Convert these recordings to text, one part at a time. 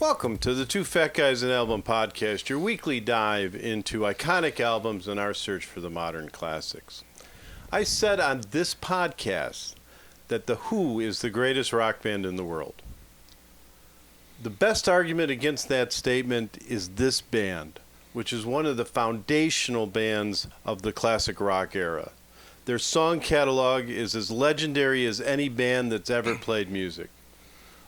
Welcome to the Two Fat Guys and Album Podcast, your weekly dive into iconic albums and our search for the modern classics. I said on this podcast that The Who is the greatest rock band in the world. The best argument against that statement is this band, which is one of the foundational bands of the classic rock era. Their song catalog is as legendary as any band that's ever played music.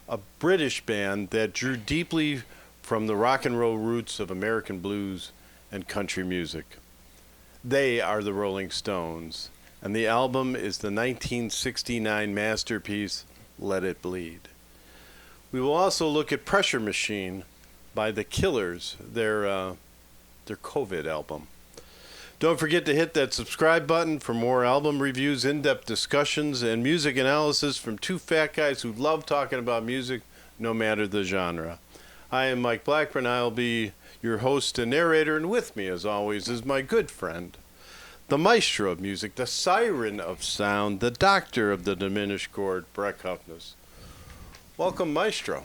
A British band that drew deeply from the rock and roll roots of American blues and country music. They are the Rolling Stones, and the album is the 1969 masterpiece, Let It Bleed. We will also look at Pressure Machine by The Killers, their COVID album. Don't forget to hit that subscribe button for more album reviews, in-depth discussions, and music analysis from two fat guys who love talking about music, no matter the genre. I am Mike Blackburn. I'll be your host and narrator, and with me, as always, is my good friend, the maestro of music, the siren of sound, the doctor of the diminished chord, Brek Hufnus. Welcome, maestro.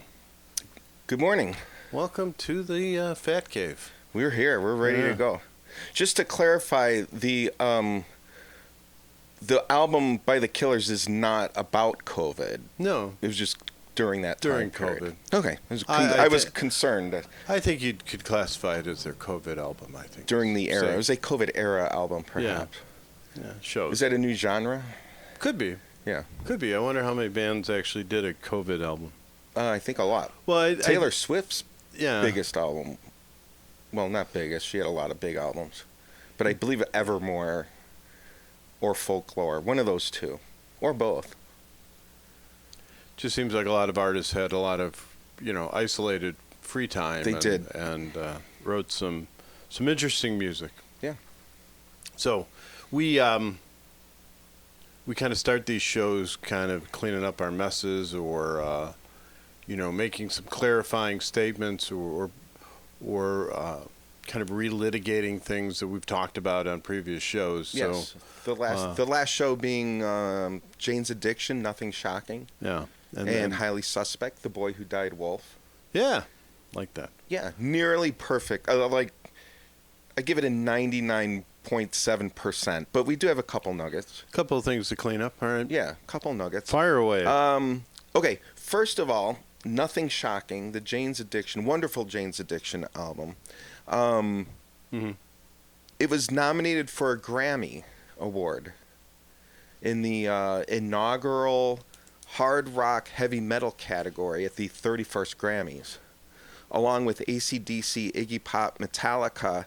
Good morning. Welcome to the Fat Cave. We're here. We're ready to go. Just to clarify, the album by The Killers is not about COVID. No. It was just during that time period. COVID. Okay. I was concerned. I think you could classify it as their COVID album, I think. During the era. It was a COVID era album, perhaps. Yeah, shows. Is that a new genre? Could be. Yeah. Could be. I wonder how many bands actually did a COVID album. I think a lot. Well, Taylor Swift's yeah. biggest album. Well, not biggest. She had a lot of big albums. But I believe Evermore or Folklore. One of those two. Or both. Just seems like a lot of artists had a lot of, isolated free time. They did. And wrote some interesting music. Yeah. So we kind of start these shows kind of cleaning up our messes or, making some clarifying statements or kind of relitigating things that we've talked about on previous shows. Yes. So, the last show being Jane's Addiction, Nothing Shocking. Yeah. And Highly Suspect, The Boy Who Died Wolf. Yeah, like that. Yeah, nearly perfect. I give it a 99.7%, but we do have a couple nuggets. A couple of things to clean up, all right? Yeah, a couple nuggets. Fire away. Okay, first of all, Nothing Shocking, the Jane's Addiction, wonderful Jane's Addiction album. It was nominated for a Grammy Award in the inaugural hard rock heavy metal category at the 31st Grammys, along with AC/DC, Iggy Pop, Metallica,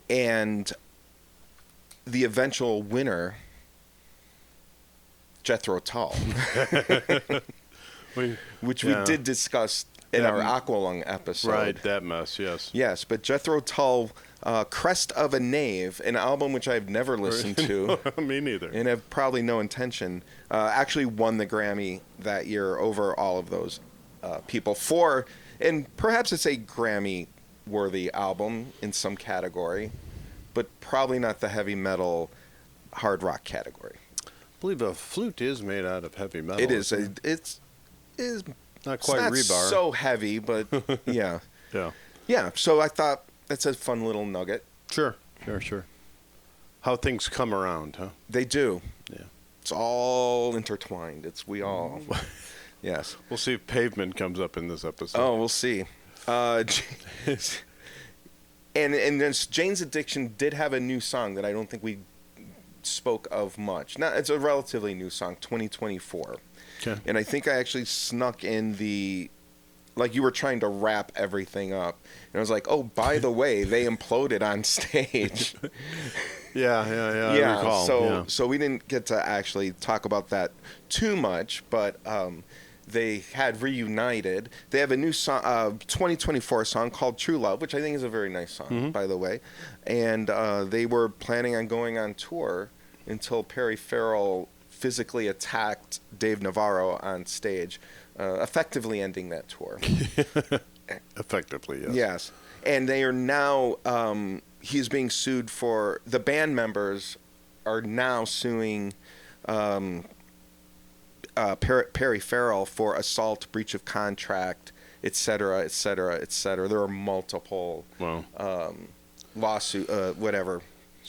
and the eventual winner, Jethro Tull. Which we did discuss in our Aqualung episode. Right, that mess, yes. Yes, but Jethro Tull, Crest of a Knave, an album which I've never listened to. Me neither. And have probably no intention, actually won the Grammy that year over all of those people and perhaps it's a Grammy-worthy album in some category, but probably not the heavy metal hard rock category. I believe a flute is made out of heavy metal. It is. It's not quite rebar. So heavy, but yeah. Yeah, so I thought that's a fun little nugget. Sure. How things come around, huh? They do. Yeah. It's all intertwined. Yes. We'll see if Pavement comes up in this episode. Oh, we'll see. And then Jane's Addiction did have a new song that I don't think we spoke of much. Now, it's a relatively new song, 2024. Okay. And I think I actually snuck in you were trying to wrap everything up. And I was like, oh, by the way, they imploded on stage. Yeah, I recall. So we didn't get to actually talk about that too much, but they had reunited. They have a new song, 2024 song called True Love, which I think is a very nice song, by the way. And they were planning on going on tour until Perry Farrell physically attacked Dave Navarro on stage, effectively ending that tour. Effectively, yes. Yes. And they are now, he's being sued for, the band members are now suing Perry Farrell for assault, breach of contract, et cetera, et cetera, et cetera. There are multiple lawsuit,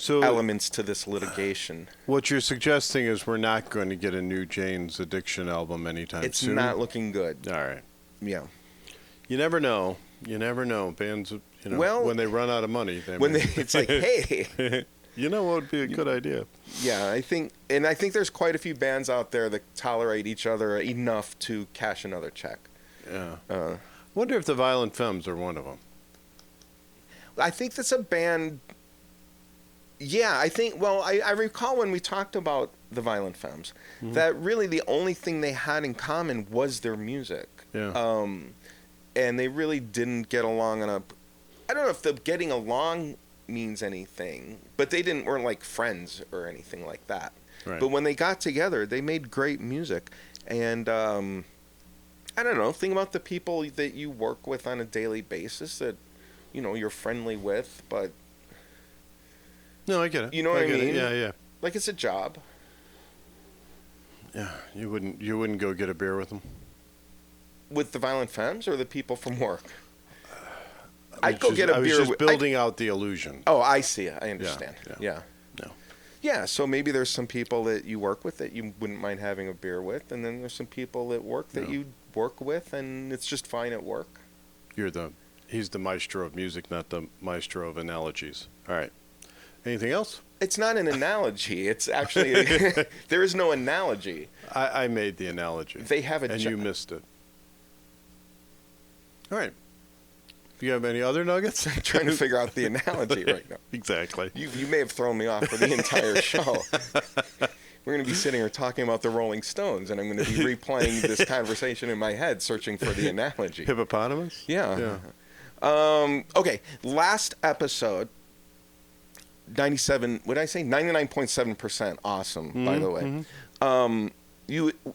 elements to this litigation. What you're suggesting is we're not going to get a new Jane's Addiction album anytime It's soon? not looking good. All right. Yeah. You never know. You never know. Bands, when they run out of money. It's like, hey. You know what would be a good idea? Yeah, I think there's quite a few bands out there that tolerate each other enough to cash another check. Yeah. Wonder if the Violent Femmes are one of them. I think that's a band. Yeah, I recall when we talked about the Violent Femmes, that really the only thing they had in common was their music. Yeah. And they really didn't get along I don't know if the getting along means anything, but they weren't like friends or anything like that. Right. But when they got together, they made great music. And I don't know, think about the people that you work with on a daily basis that, you're friendly with, but... No, I get it. You know what I mean? Yeah. Like it's a job. Yeah, you wouldn't go get a beer with them? With the Violent Femmes or the people from work? I'd go get a beer. I was just building out the illusion. Oh, I see it. I understand. Yeah. No. Yeah, so maybe there's some people that you work with that you wouldn't mind having a beer with, and then there's some people at work that you work with, and it's just fine at work. He's the maestro of music, not the maestro of analogies. All right. Anything else? It's not an analogy. It's actually there is no analogy. I made the analogy. They have a and you missed it. All right. Do you have any other nuggets? I'm trying to figure out the analogy right now. Exactly. You may have thrown me off for the entire show. We're going to be sitting here talking about the Rolling Stones, and I'm going to be replaying this conversation in my head, searching for the analogy. Hippopotamus? Yeah. Okay, last episode, 97, what did I say? 99.7% awesome, by the way.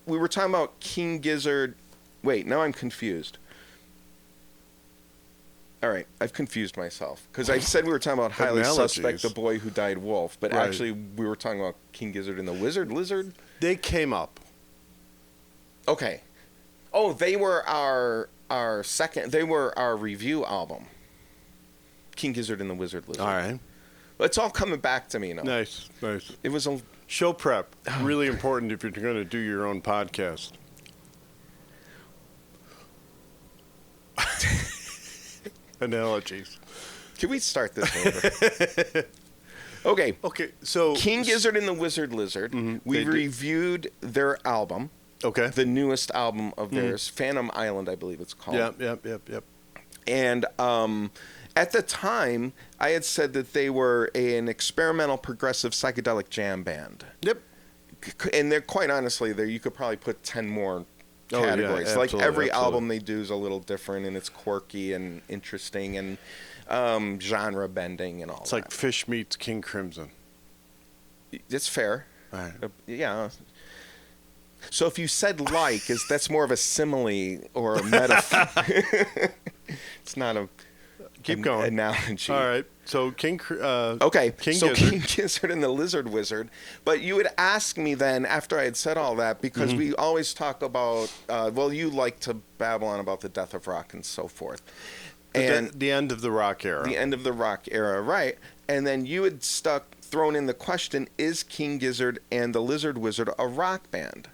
We were talking about King Gizzard. Wait, now I'm confused. All right, I've confused myself because I said we were talking about Highly Suspect, the boy who died wolf, but actually we were talking about King Gizzard and the Wizard Lizard. They came up. Okay. Oh, they were our second. They were our review album. King Gizzard and the Wizard Lizard. All right. It's all coming back to me now. Nice. It was a show prep. Really important if you're going to do your own podcast. Analogies. Can we start this over? Okay. So King Gizzard and the Wizard Lizard. We reviewed their album. Okay. The newest album of theirs, Phantom Island, I believe it's called. Yep. And at the time, I had said that they were an experimental progressive psychedelic jam band. Yep. And they're quite honestly, you could probably put 10 more categories. Yeah, like every absolutely. album they do is a little different, and it's quirky and interesting and genre bending and all It's that. like Fish meets King Crimson. It's fair. All right. Yeah. So if you said that's more of a simile or a metaphor. It's not a Keep going. analogy. All right. So King Gizzard and the Lizard Wizard. But you would ask me then, after I had said all that, because we always talk about, you like to babble on about the death of rock and so forth. And the end of the rock era. The end of the rock era, right. And then you had thrown in the question, is King Gizzard and the Lizard Wizard a rock band?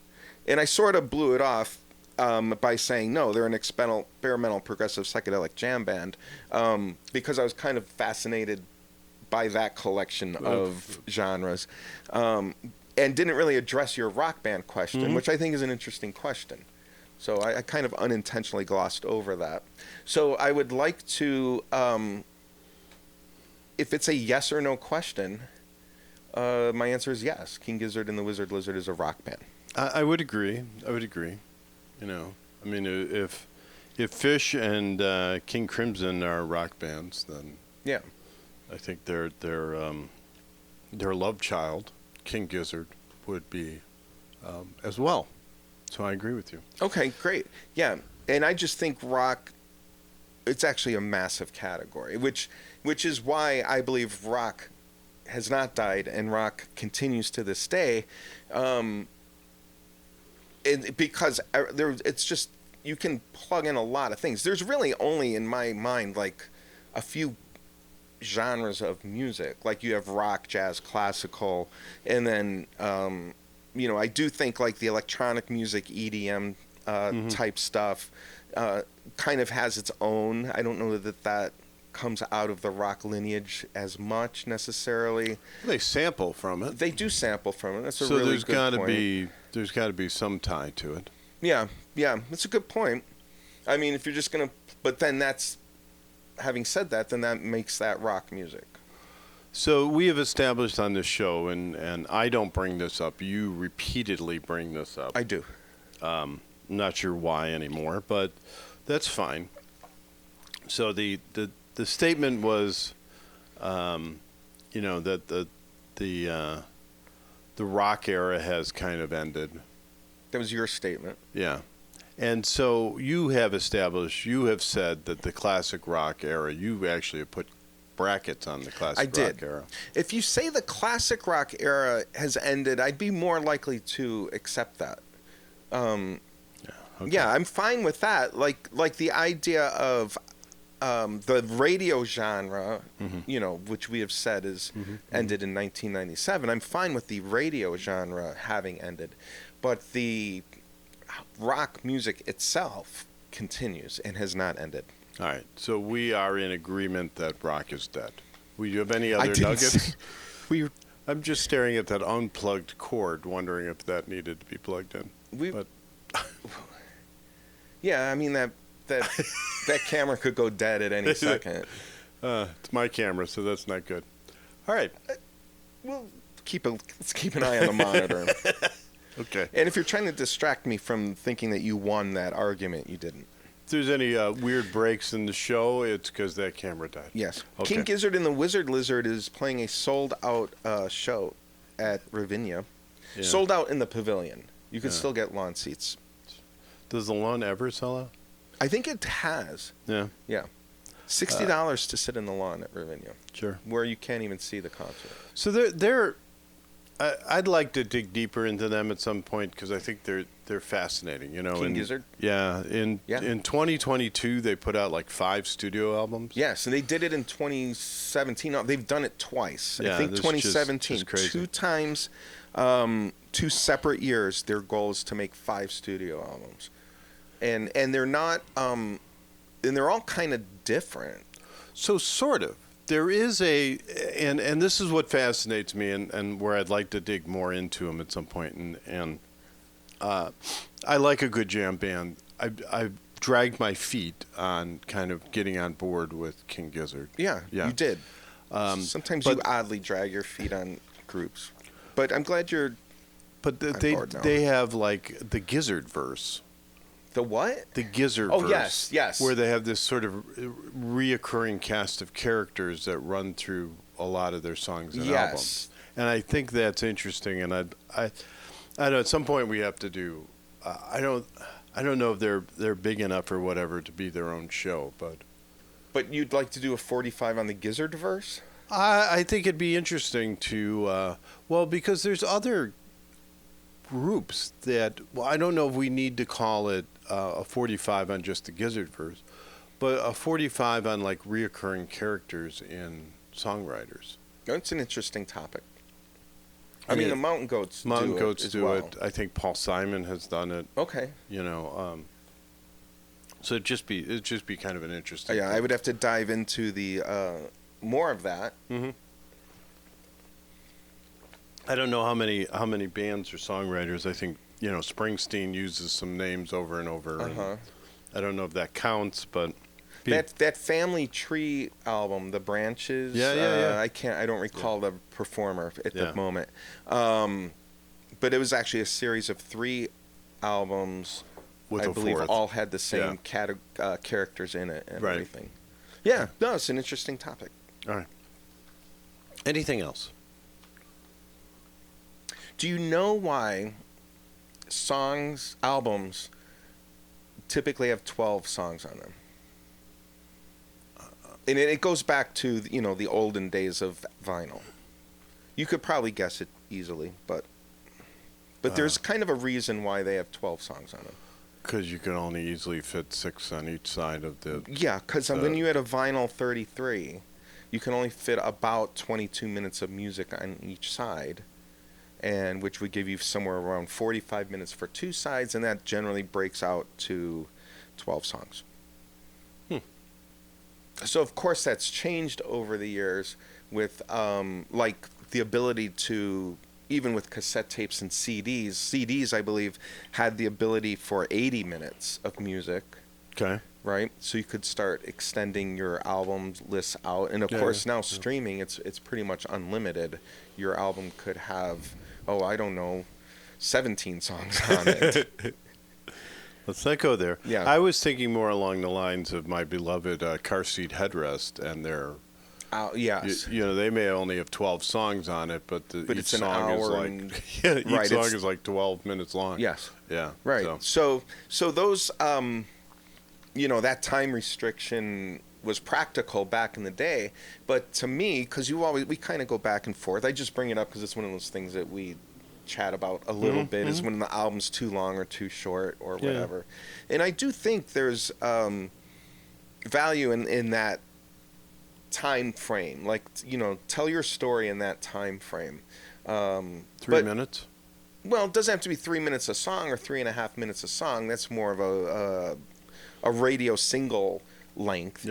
And I sort of blew it off by saying, no, they're an experimental progressive psychedelic jam band, because I was kind of fascinated by that collection of genres, and didn't really address your rock band question, which I think is an interesting question. So I kind of unintentionally glossed over that. So I would like to, if it's a yes or no question, my answer is yes. King Gizzard and the Wizard Lizard is a rock band. I would agree. If Fish and King Crimson are rock bands, then yeah, I think their love child, King Gizzard, would be as well. So I agree with you. Okay, great. Yeah, and I just think rock, it's actually a massive category, which is why I believe rock has not died and rock continues to this day. Because it's just you can plug in a lot of things. There's really only, in my mind, like a few genres of music. Like you have rock, jazz, classical, and then I do think like the electronic music, EDM type stuff kind of has its own. I don't know that comes out of the rock lineage as much necessarily. They sample from it. They do sample from it. That's a so really there's good gotta point. There's got to be some tie to it. Yeah, that's a good point. I mean, if you're just gonna, but then having said that, then that makes that rock music. So we have established on this show, and I don't bring this up. You repeatedly bring this up. I do. I'm not sure why anymore, but that's fine. So the statement was, that the rock era has kind of ended. That was your statement. Yeah. And so you have said that the classic rock era, you actually have put brackets on the classic rock era. If you say the classic rock era has ended, I'd be more likely to accept that. Yeah, I'm fine with that. Like the idea of the radio genre, which we have said is ended in 1997. I'm fine with the radio genre having ended, but the rock music itself continues and has not ended. All right, so we are in agreement that rock is dead. Do you have any other nuggets? I'm just staring at that unplugged cord, wondering if that needed to be plugged in. Yeah, I mean that camera could go dead at any second. It's my camera, so that's not good. All right. Well, let's keep an eye on the monitor. Okay. And if you're trying to distract me from thinking that you won that argument, you didn't. If there's any weird breaks in the show, it's because that camera died. Yes. Okay. King Gizzard and the Wizard Lizard is playing a sold-out show at Ravinia. Yeah. Sold out in the pavilion. You can still get lawn seats. Does the lawn ever sell out? I think it has. Yeah. Yeah. $60 to sit in the lawn at Ravinia. Sure. Where you can't even see the concert. So I'd like to dig deeper into them at some point because I think they're fascinating. King Gizzard? Yeah. In 2022, they put out like 5 studio albums. Yes, and they did it in 2017. They've done it twice. Yeah, I think 2017. just crazy. 2 times, 2 separate years, their goal is to make 5 studio albums. And they're not, and they're all kind of different. So sort of. There is and this is what fascinates me and where I'd like to dig more into them at some point. And I like a good jam band. I've dragged my feet on kind of getting on board with King Gizzard. Yeah. You did. Sometimes you oddly drag your feet on groups. But I'm glad you're But they have like the Gizzard verse. The what? The Gizzard verse. Oh, yes. Where they have this sort of reoccurring cast of characters that run through a lot of their songs and albums. And I think that's interesting. And I know at some point we have to do. I don't know if they're big enough or whatever to be their own show, but. But you'd like to do a 45 on the Gizzard verse? I think it'd be interesting to. Because there's other groups that. Well, I don't know if we need to call it a 45 on just the Gizzard verse, but a 45 on like reoccurring characters in songwriters. That's an interesting topic. I mean, the Mountain Goats do it. I think Paul Simon has done it. Okay. So it'd just be kind of an interesting. Yeah, thing. I would have to dive into the more of that. Mm-hmm. I don't know how many bands or songwriters. I think Springsteen uses some names over and over. And I don't know if that counts, but that Family Tree album, The Branches. Yeah. I don't recall the performer at the moment. But it was actually a series of 3 albums. With I believe 4th. all had the same characters in it and right. everything. Yeah, no, it's an interesting topic. All right. Anything else? Do you know why albums typically have 12 songs on them? And it goes back to, the olden days of vinyl. You could probably guess it easily, but there's kind of a reason why they have 12 songs on them. Because you can only easily fit 6 on each side of the... Yeah, because when you had a vinyl 33, you can only fit about 22 minutes of music on each side, and which would give you somewhere around 45 minutes for 2 sides, and that generally breaks out to 12 songs. So, of course, that's changed over the years with, like, the ability to, even with cassette tapes and CDs. CDs, I believe, had the ability for 80 minutes of music. Okay. Right? So you could start extending your album lists out. And, of course, now streaming, it's pretty much unlimited. Your album could have, 17 songs on it. Let's not go there. Yeah. I was thinking more along the lines of my beloved car seat headrest and their... yes. They may only have 12 songs on it, but each it's an song hour is like... and, each song is like 12 minutes long. Yes. Yeah. Right. So those, that time restriction was practical back in the day. But to me, because we kind of go back and forth. I just bring it up because it's one of those things that we chat about a little bit, is when the album's too long or too short or whatever. And I do think there's value in that time frame. Like, tell your story in that time frame. 3 minutes? Well, it doesn't have to be 3 minutes a song or 3.5 minutes a song. That's more of a radio single length,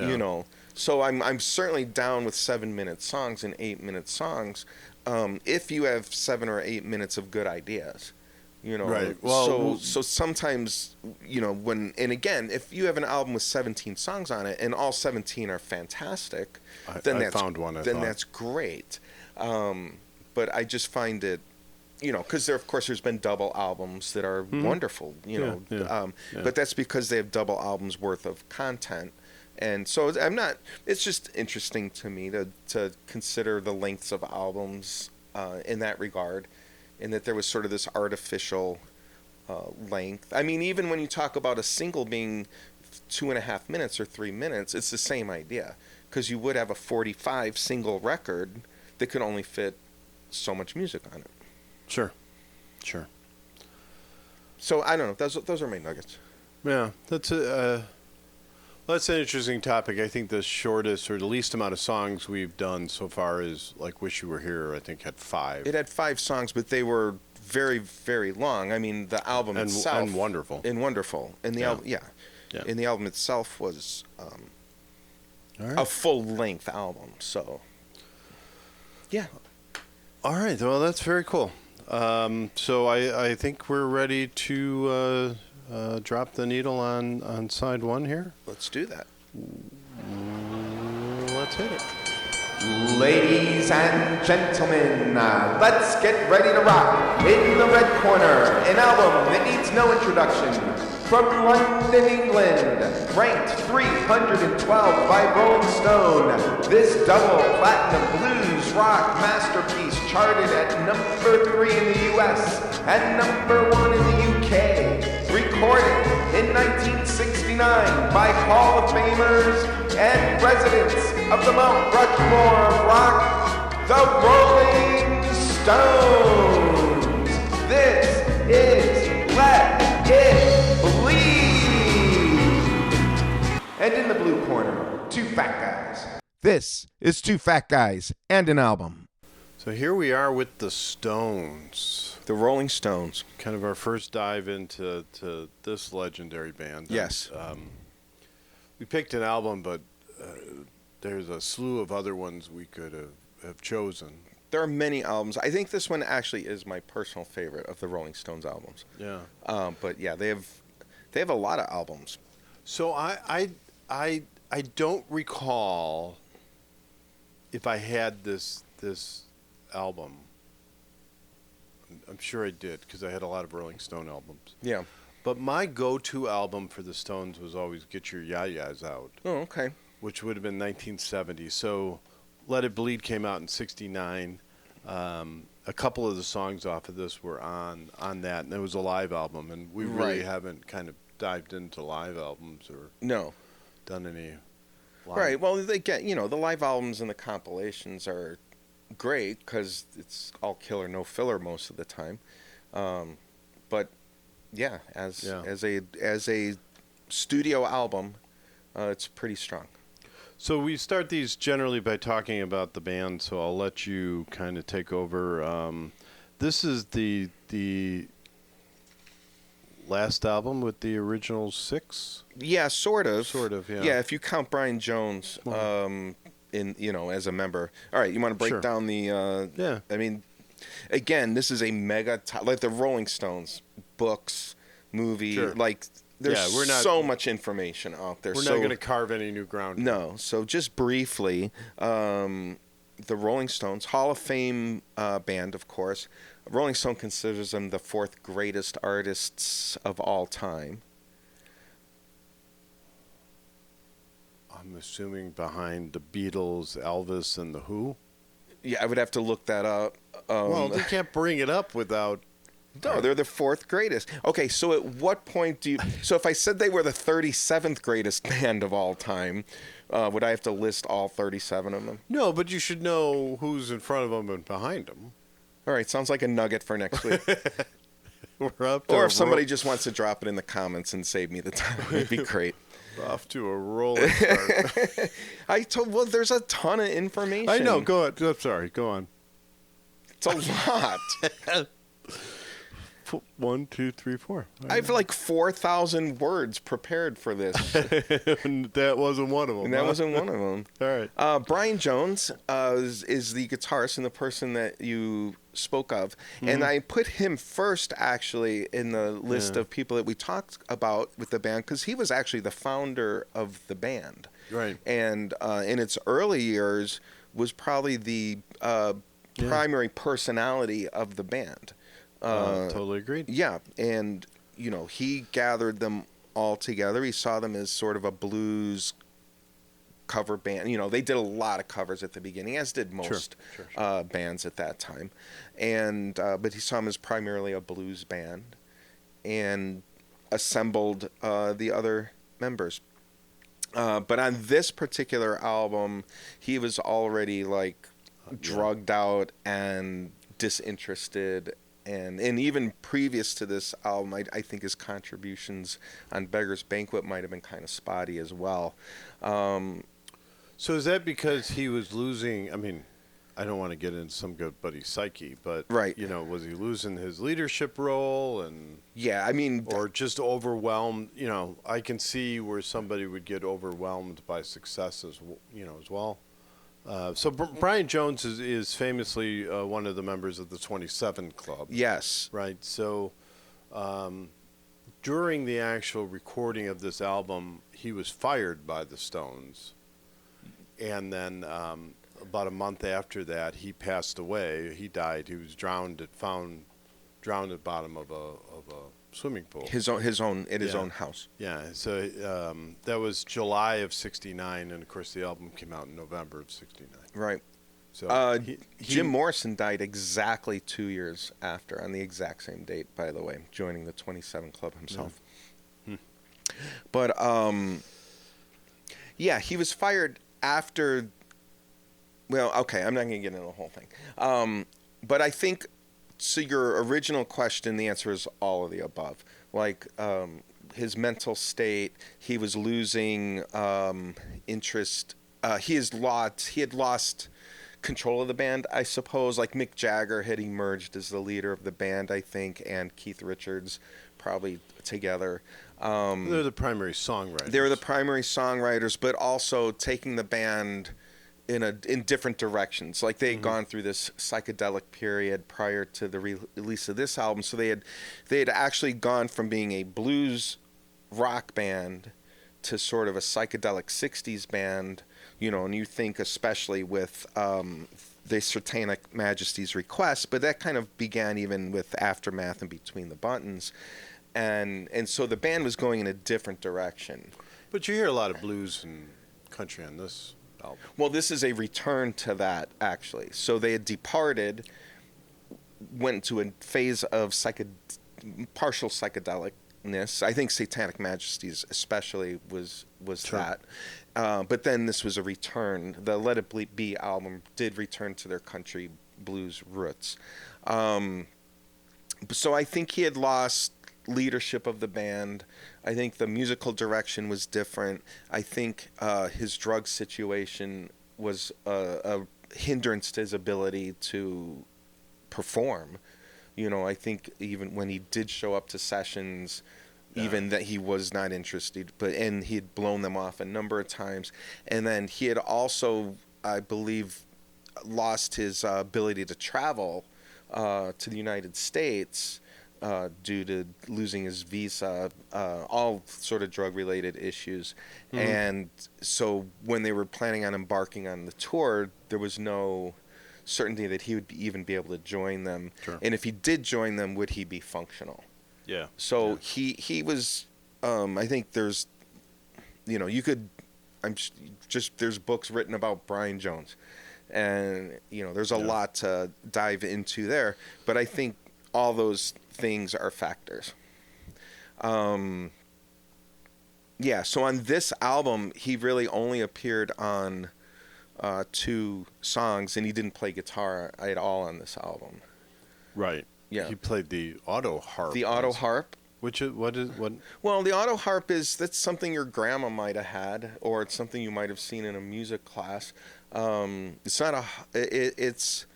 So I'm certainly down with 7-minute songs and 8-minute songs. If you have 7 or 8 minutes of good ideas, Right. Well, so sometimes, if you have an album with 17 songs on it and all 17 are fantastic, then found one. That's great. But I just find it, because there's been double albums that are wonderful, but that's because they have double albums worth of content. And so it's just interesting to me to consider the lengths of albums in that regard, and that there was sort of this artificial length. I mean, even when you talk about a single being 2.5 minutes or 3 minutes, it's the same idea, because you would have a 45 single record that could only fit so much music on it. Sure. So I don't know. Those are my nuggets. Yeah, that's an interesting topic. I think the shortest or the least amount of songs we've done so far is like "Wish You Were Here." I think had 5. It had 5 songs, but they were very, very long. I mean, the album itself and wonderful. And the album, and the album itself was a full-length album. So, yeah. All right. Well, that's very cool. So I think we're ready to drop the needle on side 1 here. Let's do that. Let's hit it. Ladies and gentlemen, let's get ready to rock. In the red corner, an album that needs no introduction. From London, England, ranked 312 by Rolling Stone, this double platinum blues rock masterpiece charted at number 3 in the US and number 1 in the UK. Recorded in 1969 by Hall of Famers and residents of the Mount Rushmore of rock, the Rolling Stones. This is Let It Bleed. And in the blue corner, 2 fat guys. This is 2 fat guys and an album. So here we are with the Stones. The Rolling Stones. Kind of our first dive into this legendary band. Yes. We picked an album, but there's a slew of other ones we could have chosen. There are many albums. I think this one actually is my personal favorite of the Rolling Stones albums. Yeah. But yeah, they have a lot of albums. So I don't recall if I had this album. I'm sure I did, because I had a lot of Rolling Stone albums. Yeah. But my go-to album for the Stones was always Get Your Ya-Ya's Out. Oh, okay. Which would have been 1970. So Let It Bleed came out in 69. A couple of the songs off of this were on that, and it was a live album. And we really haven't kind of dived into live albums or done any live. Right. Well, they get, the live albums and the compilations are great because it's all killer, no filler most of the time. But Yeah, as a studio album, it's pretty strong. So we start these generally by talking about the band, so I'll let you kind of take over. This is the last album with the original 6? Yeah, sort of. Sort of, yeah. Yeah, if you count Brian Jones as a member. All right, you want to break down the yeah. I mean, again, this is a mega like the Rolling Stones, books, movie, like there's so much information out there. We're not going to carve any new ground. No. So just briefly, the Rolling Stones, Hall of Fame band, of course. Rolling Stone considers them the 4th greatest artists of all time. I'm assuming behind the Beatles, Elvis, and the Who. Yeah, I would have to look that up. Well, they can't bring it up without... No, they're the 4th greatest. Okay, so at what point do you... So if I said they were the 37th greatest band of all time, would I have to list all 37 of them? No, but you should know who's in front of them and behind them. All right, sounds like a nugget for next week. We're up to or if somebody just wants to drop it in the comments and save me the time, it'd be great. We're off to a rolling start. Well, there's a ton of information. I know, go on. I'm sorry, go on. It's a lot. 1, 2, 3, 4. I have like 4,000 words prepared for this. And that wasn't one of them. And that wasn't one of them. All right. Brian Jones is the guitarist and the person that you spoke of. Mm-hmm. And I put him first, actually, in the list of people that we talked about with the band, because he was actually the founder of the band. Right. And in its early years was probably the primary personality of the band. Totally agreed. Yeah, and he gathered them all together. He saw them as sort of a blues cover band. They did a lot of covers at the beginning, as did most bands at that time. And but he saw them as primarily a blues band, and assembled the other members. But on this particular album, he was already drugged out and disinterested. And even previous to this album, I think his contributions on Beggar's Banquet might have been kind of spotty as well. So is that because he was losing, I mean, I don't want to get into some good buddy psyche, but, was he losing his leadership role? And yeah, I mean... Or just overwhelmed? I can see where somebody would get overwhelmed by success as well. So Brian Jones is famously one of the members of the 27 Club. Yes. Right. So during the actual recording of this album, he was fired by the Stones. And then about a month after that, he passed away. He died. He was drowned at the bottom of a swimming pool. His own house. Yeah, so that was July of '69, and of course the album came out in November of '69. Right. So Jim Morrison died exactly 2 years after, on the exact same date, by the way, joining the 27 Club himself. Yeah. But he was fired after. Well, okay, I'm not going to get into the whole thing, but I think. So your original question, the answer is all of the above. His mental state, he was losing interest. He had lost control of the band, I suppose. Like Mick Jagger had emerged as the leader of the band, I think, and Keith Richards probably together. They're the primary songwriters. They were the primary songwriters, but also taking the band in different directions. Like they had gone through this psychedelic period prior to the release of this album, so they had actually gone from being a blues rock band to sort of a psychedelic 60s band, and you think especially with the Satanic Majesty's Request, but that kind of began even with Aftermath and Between the Buttons, and so the band was going in a different direction. But you hear a lot of blues and country on this album. Well, this is a return to that, actually. So they had departed, went to a phase of partial psychedelicness. I think Satanic Majesties especially was that. But then this was a return. The Let It Be album did return to their country blues roots. So I think he had lost leadership of the band. I think the musical direction was different. I think his drug situation was a hindrance to his ability to perform. I think even when he did show up to sessions, even that he was not interested, and he had blown them off a number of times. And then he had also, I believe, lost his ability to travel to the United States due to losing his visa, all sort of drug-related issues. And so when they were planning on embarking on the tour, there was no certainty that he would even be able to join them. Sure. And if he did join them, would he be functional? Yeah. So he was, I think there's, you could, there's books written about Brian Jones. And, there's a lot to dive into there. But I think all those things are factors. So on this album, he really only appeared on 2 songs, and he didn't play guitar at all on this album. Right. Yeah. He played the autoharp. The autoharp. What? Well, the autoharp that's something your grandma might have had, or it's something you might have seen in a music class. It's not it's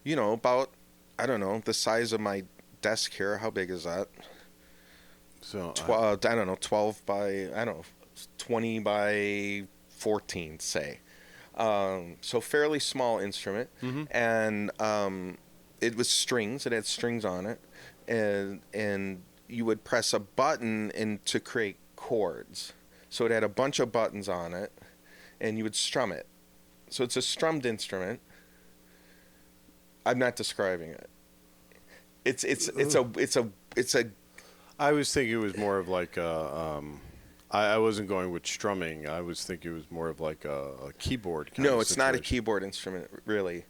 about, I don't know, the size of my desk here. How big is that? So 12, I don't know, 12 by, 20 by 14, say. So fairly small instrument. And it was strings. It had strings on it, and you would press a button to create chords. So it had a bunch of buttons on it, and you would strum it. So it's a strummed instrument. I'm not describing it. It's a. I was thinking it was more of like a. I wasn't going with strumming. I was thinking it was more of like a keyboard kind of No, it's not a situation. keyboard instrument, really.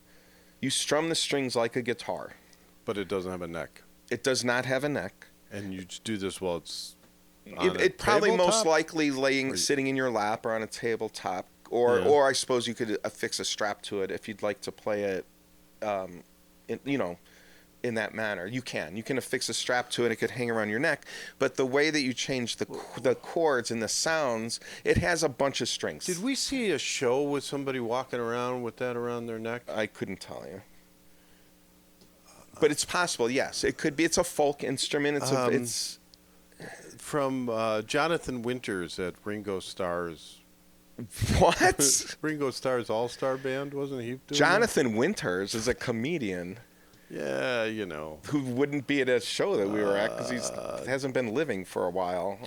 You strum the strings like a guitar. But it doesn't have a neck. It does not have a neck. And you just do this while it's on It probably tabletop? most likely sitting in your lap or on a tabletop, or I suppose you could affix a strap to it if you'd like to play it, in that manner. You can affix a strap to it. It could hang around your neck. But the way that you change the chords and the sounds, it has a bunch of strings. Did we see a show with somebody walking around with that around their neck? I couldn't tell you. But it's possible, yes. It could be. It's a folk instrument. It's from Jonathan Winters at Ringo Starr's. What? Ringo Starr's All-Star Band, wasn't he? Doing Jonathan Winters is a comedian. That? Yeah, Who wouldn't be at a show that we were at because he hasn't been living for a while.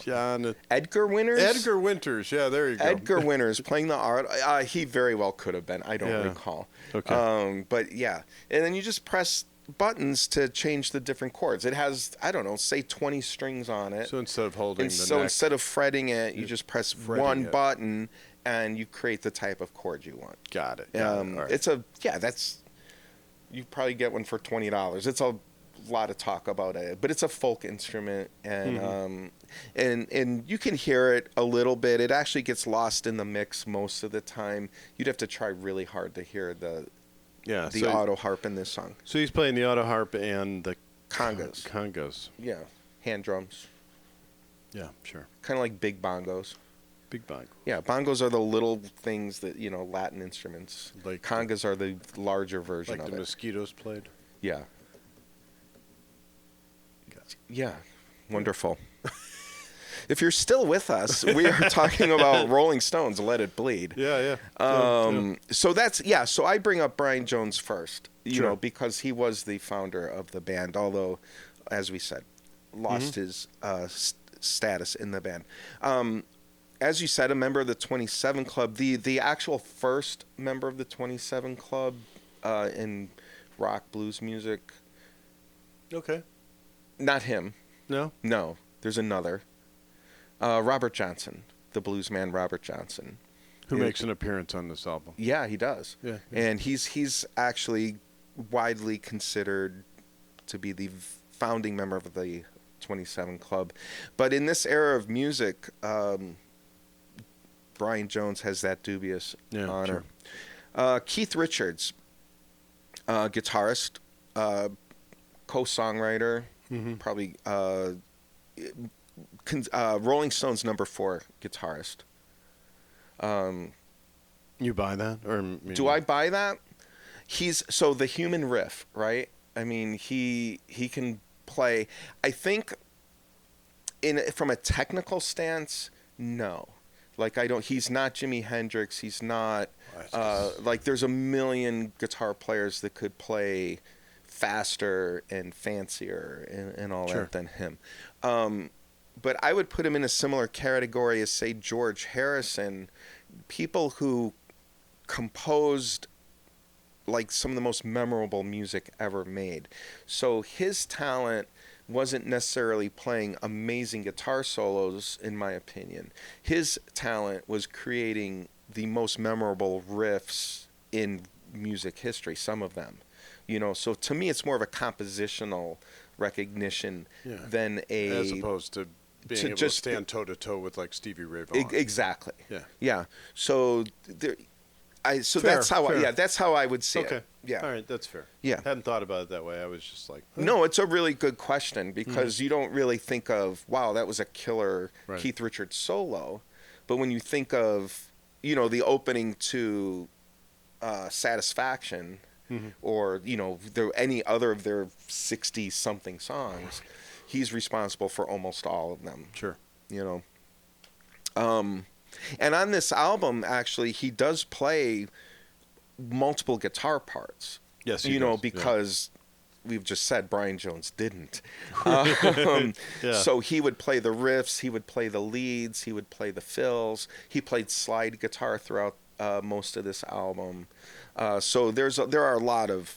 Edgar Winters? Edgar Winters, yeah, there you go. Edgar Winters playing the art. He very well could have been. I don't recall. Okay. But yeah. And then you just press buttons to change the different chords. It has, I don't know, say 20 strings on it. So instead of holding the so neck, instead of fretting it, you just press one it. button and you create the type of chord you want. Got it. All right. It's that's you probably get one for $20. It's a lot of talk about it, but it's a folk instrument, and and you can hear it a little bit. It actually gets lost in the mix most of the time. You'd have to try really hard to hear the auto harp in this song. So he's playing the auto harp and the Congas. Congas. Yeah, hand drums. Yeah, sure. Kind of like big bongos. Big bongo. Yeah, bongos are the little things that, Latin instruments. Like congas are the larger version like of the it. Mosquitoes played. Yeah. Yeah. Wonderful. If you're still with us, we are talking about Rolling Stones, Let It Bleed. Yeah. So so I bring up Brian Jones first, Sure. because he was the founder of the band, although, as we said, lost his status in the band. As you said, a member of the 27 Club, the actual first member of the 27 Club in rock blues music. Okay. Not him. No? No, there's another. Robert Johnson, the blues man Robert Johnson. Who makes an appearance on this album. Yeah, he does. Yeah. And he's actually widely considered to be the founding member of the 27 Club. But in this era of music, Brian Jones has that dubious honor. Sure. Keith Richards, guitarist, co-songwriter, probably Rolling Stones #4 guitarist. You buy that, or Do I buy that? He's so the human riff, right? I mean, he can play. I think from a technical stance, no. Like he's not Jimi Hendrix. He's not like there's a million guitar players that could play faster and fancier and all that than him. But I would put him in a similar category as, say, George Harrison, people who composed like some of the most memorable music ever made. So his talent wasn't necessarily playing amazing guitar solos, in my opinion. His talent was creating the most memorable riffs in music history, some of them. So to me, it's more of a compositional recognition than as opposed to being able to stand toe-to-toe with, like, Stevie Ray Vaughan. Exactly. Yeah. So that's how I would say it. Yeah. All right, that's fair. Yeah. Hadn't thought about it that way. I was just like, No, it's a really good question because you don't really think of, wow, that was a killer Keith Richards solo. But when you think of, the opening to Satisfaction or, any other of their 60-something songs, he's responsible for almost all of them. Sure. And on this album, actually, he does play multiple guitar parts. Yes, he does. Because we've just said Brian Jones didn't. So he would play the riffs, he would play the leads, he would play the fills. He played slide guitar throughout most of this album. So there are a lot of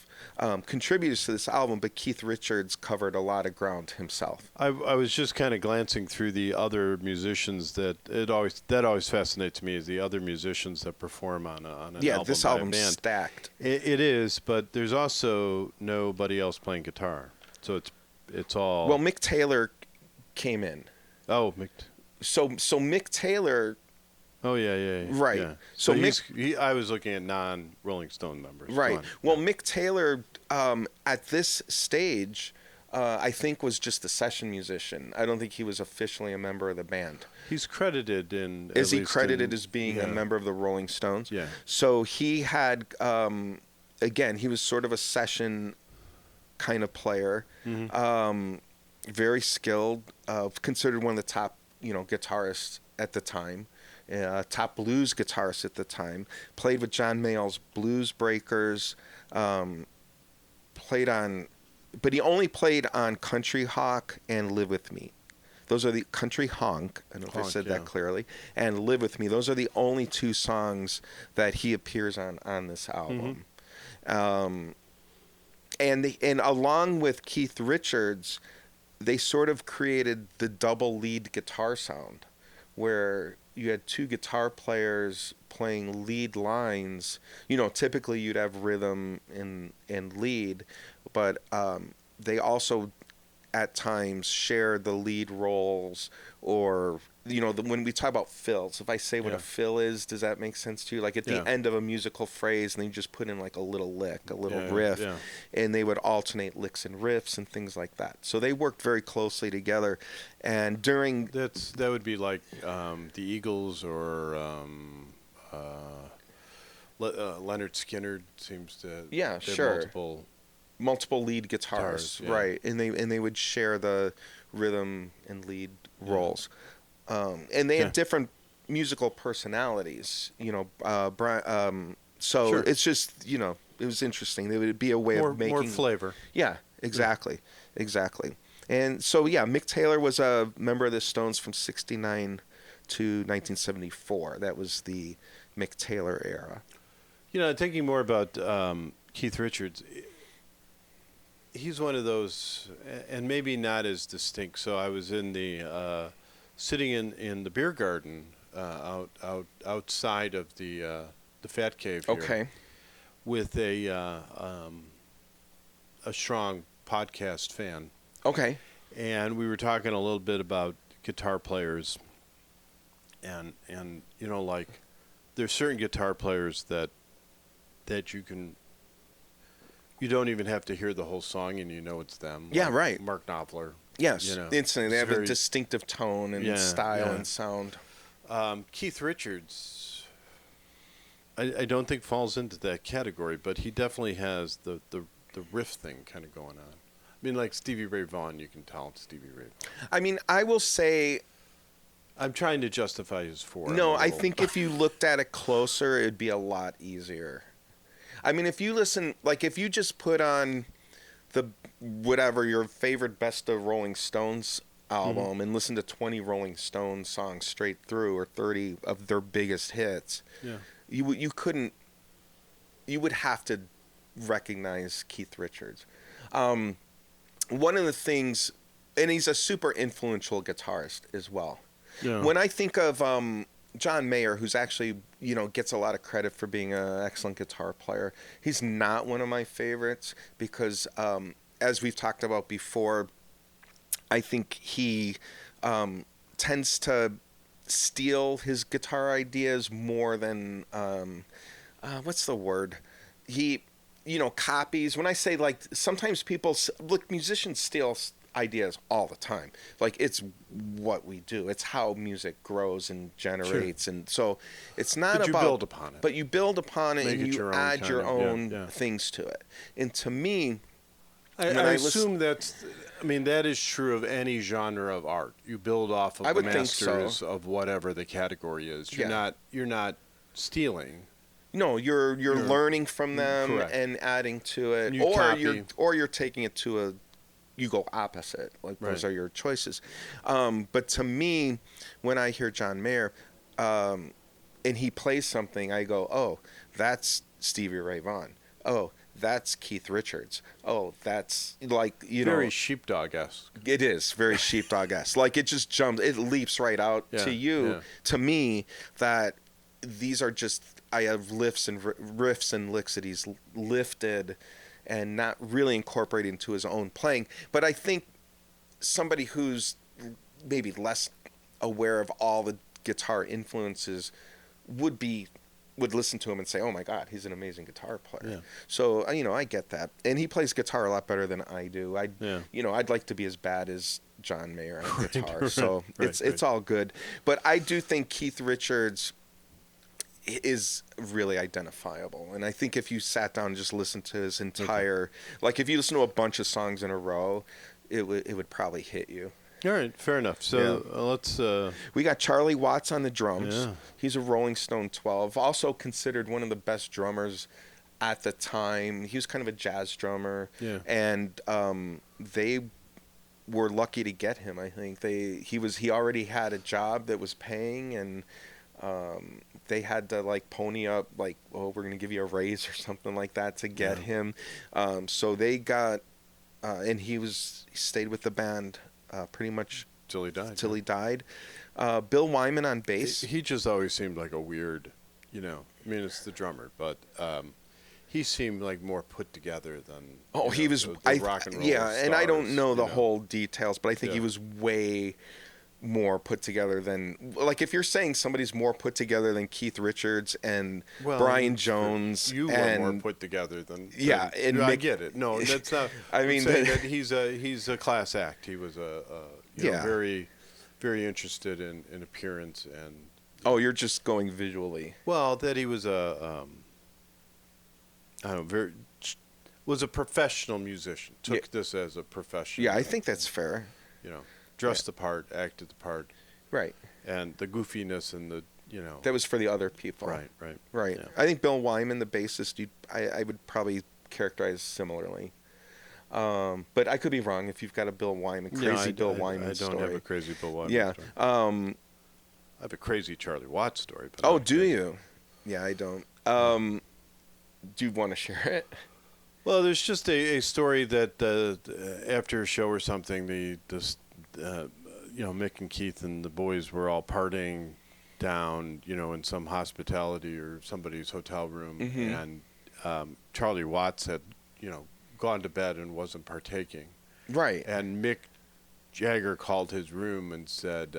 contributors to this album, but Keith Richards covered a lot of ground himself. I was just kind of glancing through the other musicians that always fascinates me, is the other musicians that perform on an album. Yeah, this album's by a band. stacked. It is, but there's also nobody else playing guitar, so it's all. Well, Mick Taylor came in. Oh, Mick. So Mick Taylor. Oh yeah. Right. Yeah. So I was looking at non-Rolling Stone members. Right. Well, Mick Taylor at this stage, I think, was just a session musician. I don't think he was officially a member of the band. He's credited in. Is he credited as being a member of the Rolling Stones? Yeah. So he had, again, he was sort of a session kind of player, very skilled, considered one of the top, guitarists at the time. Top blues guitarist at the time, played with John Mayall's Blues Breakers, but he only played on Country Hawk and Live With Me. Those are the Country Honk, I don't know if I said that clearly, and Live With Me. Those are the only two songs that he appears on this album. And along with Keith Richards, they sort of created the double lead guitar sound, where you had two guitar players playing lead lines. Typically you'd have rhythm and lead, but they also at times share the lead roles, or when we talk about fills, if I say what a fill is, does that make sense to you? Like at the end of a musical phrase, and then you just put in like a little lick, a little riff, and they would alternate licks and riffs and things like that. So they worked very closely together. And during that would be like the Eagles or Leonard Skinner seems to multiple lead guitarists, right? And they would share the rhythm and lead roles, and they had different musical personalities, so it's just it was interesting. There would be a way of making more flavor. Yeah, exactly. And so Mick Taylor was a member of the Stones from '69 to 1974. That was the Mick Taylor era. Thinking more about Keith Richards, he's one of those, and maybe not as distinct. So I was in the sitting in the beer garden outside of the Fat Cave here, with a strong podcast fan. Okay. And we were talking a little bit about guitar players, and like there's certain guitar players that you don't even have to hear the whole song and it's them. Yeah, like right. Mark Knopfler. Yes, You know, instantly. They it's have a very- distinctive tone and style and sound. Keith Richards, I don't think falls into that category, but he definitely has the riff thing kind of going on. I mean, like Stevie Ray Vaughan, you can tell it's Stevie Ray Vaughan. I mean, I will say, I'm trying to justify his four. no, I think if you looked at it closer, it'd be a lot easier. I mean, if you listen, like if you just put on the whatever your favorite best of Rolling Stones album and listen to 20 Rolling Stones songs straight through, or 30 of their biggest hits, you would have to recognize Keith Richards. One of the things, and he's a super influential guitarist as well. Yeah. When I think of John Mayer, who's actually, gets a lot of credit for being an excellent guitar player, he's not one of my favorites because, as we've talked about before, I think he tends to steal his guitar ideas more than, what's the word? He, copies. When I say, like, sometimes musicians steal ideas all the time. Like, it's what we do. It's how music grows and generates. Sure. And so it's not but about... you build upon it. But you build upon it. Make and it you your own add your kind of- own things to it. And to me... I assume that is true of any genre of art. You build off of the masters of whatever the category is. You're not stealing. No, you're learning from them correct. And adding to it, or you're taking it to you go opposite. Like those are your choices. But to me, when I hear John Mayer, and he plays something, I go, oh, that's Stevie Ray Vaughan. Oh, that's Keith Richards. Oh, that's very sheepdog-esque. It is very sheepdog-esque. Like it just jumps, it leaps right out to you. Yeah. To me, that these are just, I have riffs and licks that he's lifted and not really incorporated into his own playing. But I think somebody who's maybe less aware of all the guitar influences would listen to him and say, oh my God, he's an amazing guitar player. Yeah. So, I get that. And he plays guitar a lot better than I do. I'd like to be as bad as John Mayer on guitar. So it's all good. But I do think Keith Richards is really identifiable. And I think if you sat down and just listened to his entire, like if you listen to a bunch of songs in a row, it would probably hit you. All right, fair enough. So let's... We got Charlie Watts on the drums. Yeah. He's a Rolling Stone 12, also considered one of the best drummers at the time. He was kind of a jazz drummer. Yeah. And they were lucky to get him, I think. He already had a job that was paying, and they had to like pony up, like, oh, we're going to give you a raise or something like that to get him. So they got... and he stayed with the band pretty much till he died. Bill Wyman on bass. He just always seemed like a weird, it's the drummer, but he seemed like more put together than. Oh, he was the rock and roll. Yeah, stars, and I don't know the whole details, but I think he was way more put together than, like, if you're saying somebody's more put together than Keith Richards and Brian Jones, you and were more put together than and I get it. No, that's not. I mean, that he's a class act. He was very, very interested in appearance and. Oh, you're just going visually. Well, that he was was a professional musician. Took this as a profession. Yeah, I think that's fair. Dressed the part, acted the part. Right. And the goofiness and the, That was for the other people. Right. Yeah. I think Bill Wyman, the bassist, I would probably characterize similarly. But I could be wrong if you've got a Bill Wyman, Bill Wyman story. I don't have a crazy Bill Wyman story. I have a crazy Charlie Watts story. But do you? Yeah, I don't. Do you want to share it? Well, there's just a story that after a show or something, Mick and Keith and the boys were all partying down, in some hospitality or somebody's hotel room, and Charlie Watts had, gone to bed and wasn't partaking. Right. And Mick Jagger called his room and said,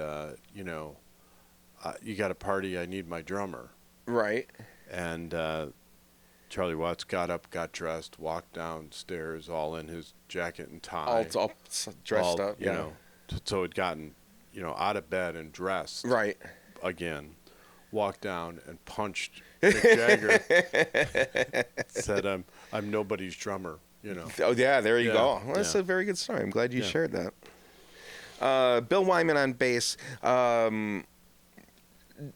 you got a party, I need my drummer. Right. And Charlie Watts got up, got dressed, walked downstairs, all in his jacket and tie, all dressed up, you know, so had gotten, you know, out of bed and dressed, right, again, walked down and punched Mick Jagger, said, "I'm nobody's drummer," you know. Oh yeah, there you go. Well, that's a very good story. I'm glad you shared that. Bill Wyman on bass.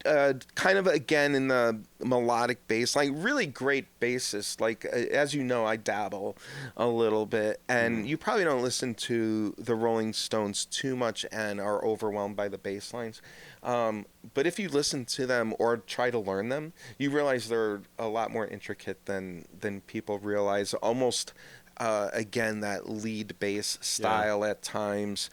Kind of again in the melodic bass, like really great bassist. Like as you know, I dabble a little bit, and you probably don't listen to the Rolling Stones too much and are overwhelmed by the bass lines. But if you listen to them or try to learn them, you realize they're a lot more intricate than people realize. Almost. Again, that lead bass style at times,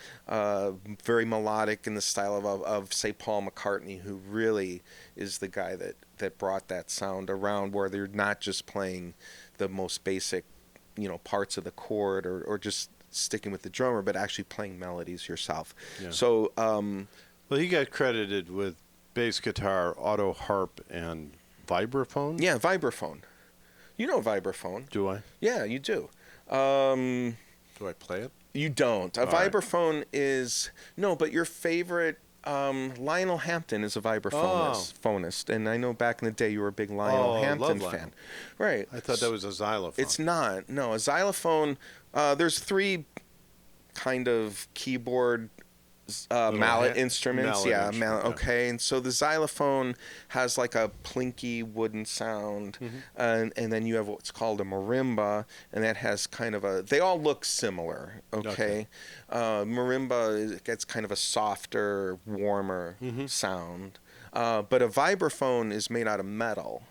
very melodic in the style of say, Paul McCartney, who really is the guy that brought that sound around, where they're not just playing the most basic, you know, parts of the chord or just sticking with the drummer, but actually playing melodies yourself. Yeah. So, well, he got credited with bass guitar, auto harp, and vibraphone. Yeah, vibraphone. You know vibraphone. Do I? Yeah, you do. Do I play it? You don't. A vibraphone is but your favorite Lionel Hampton is a vibraphonist, and I know back in the day you were a big Lionel Hampton fan, right? I thought that was a xylophone. It's not. No, a xylophone. There's three kind of keyboard mallet instruments. Mallet. Okay, and so the xylophone has like a plinky wooden sound, and then you have what's called a marimba, and that has kind of a. They all look similar. Okay. Marimba gets kind of a softer, warmer sound, but a vibraphone is made out of metal.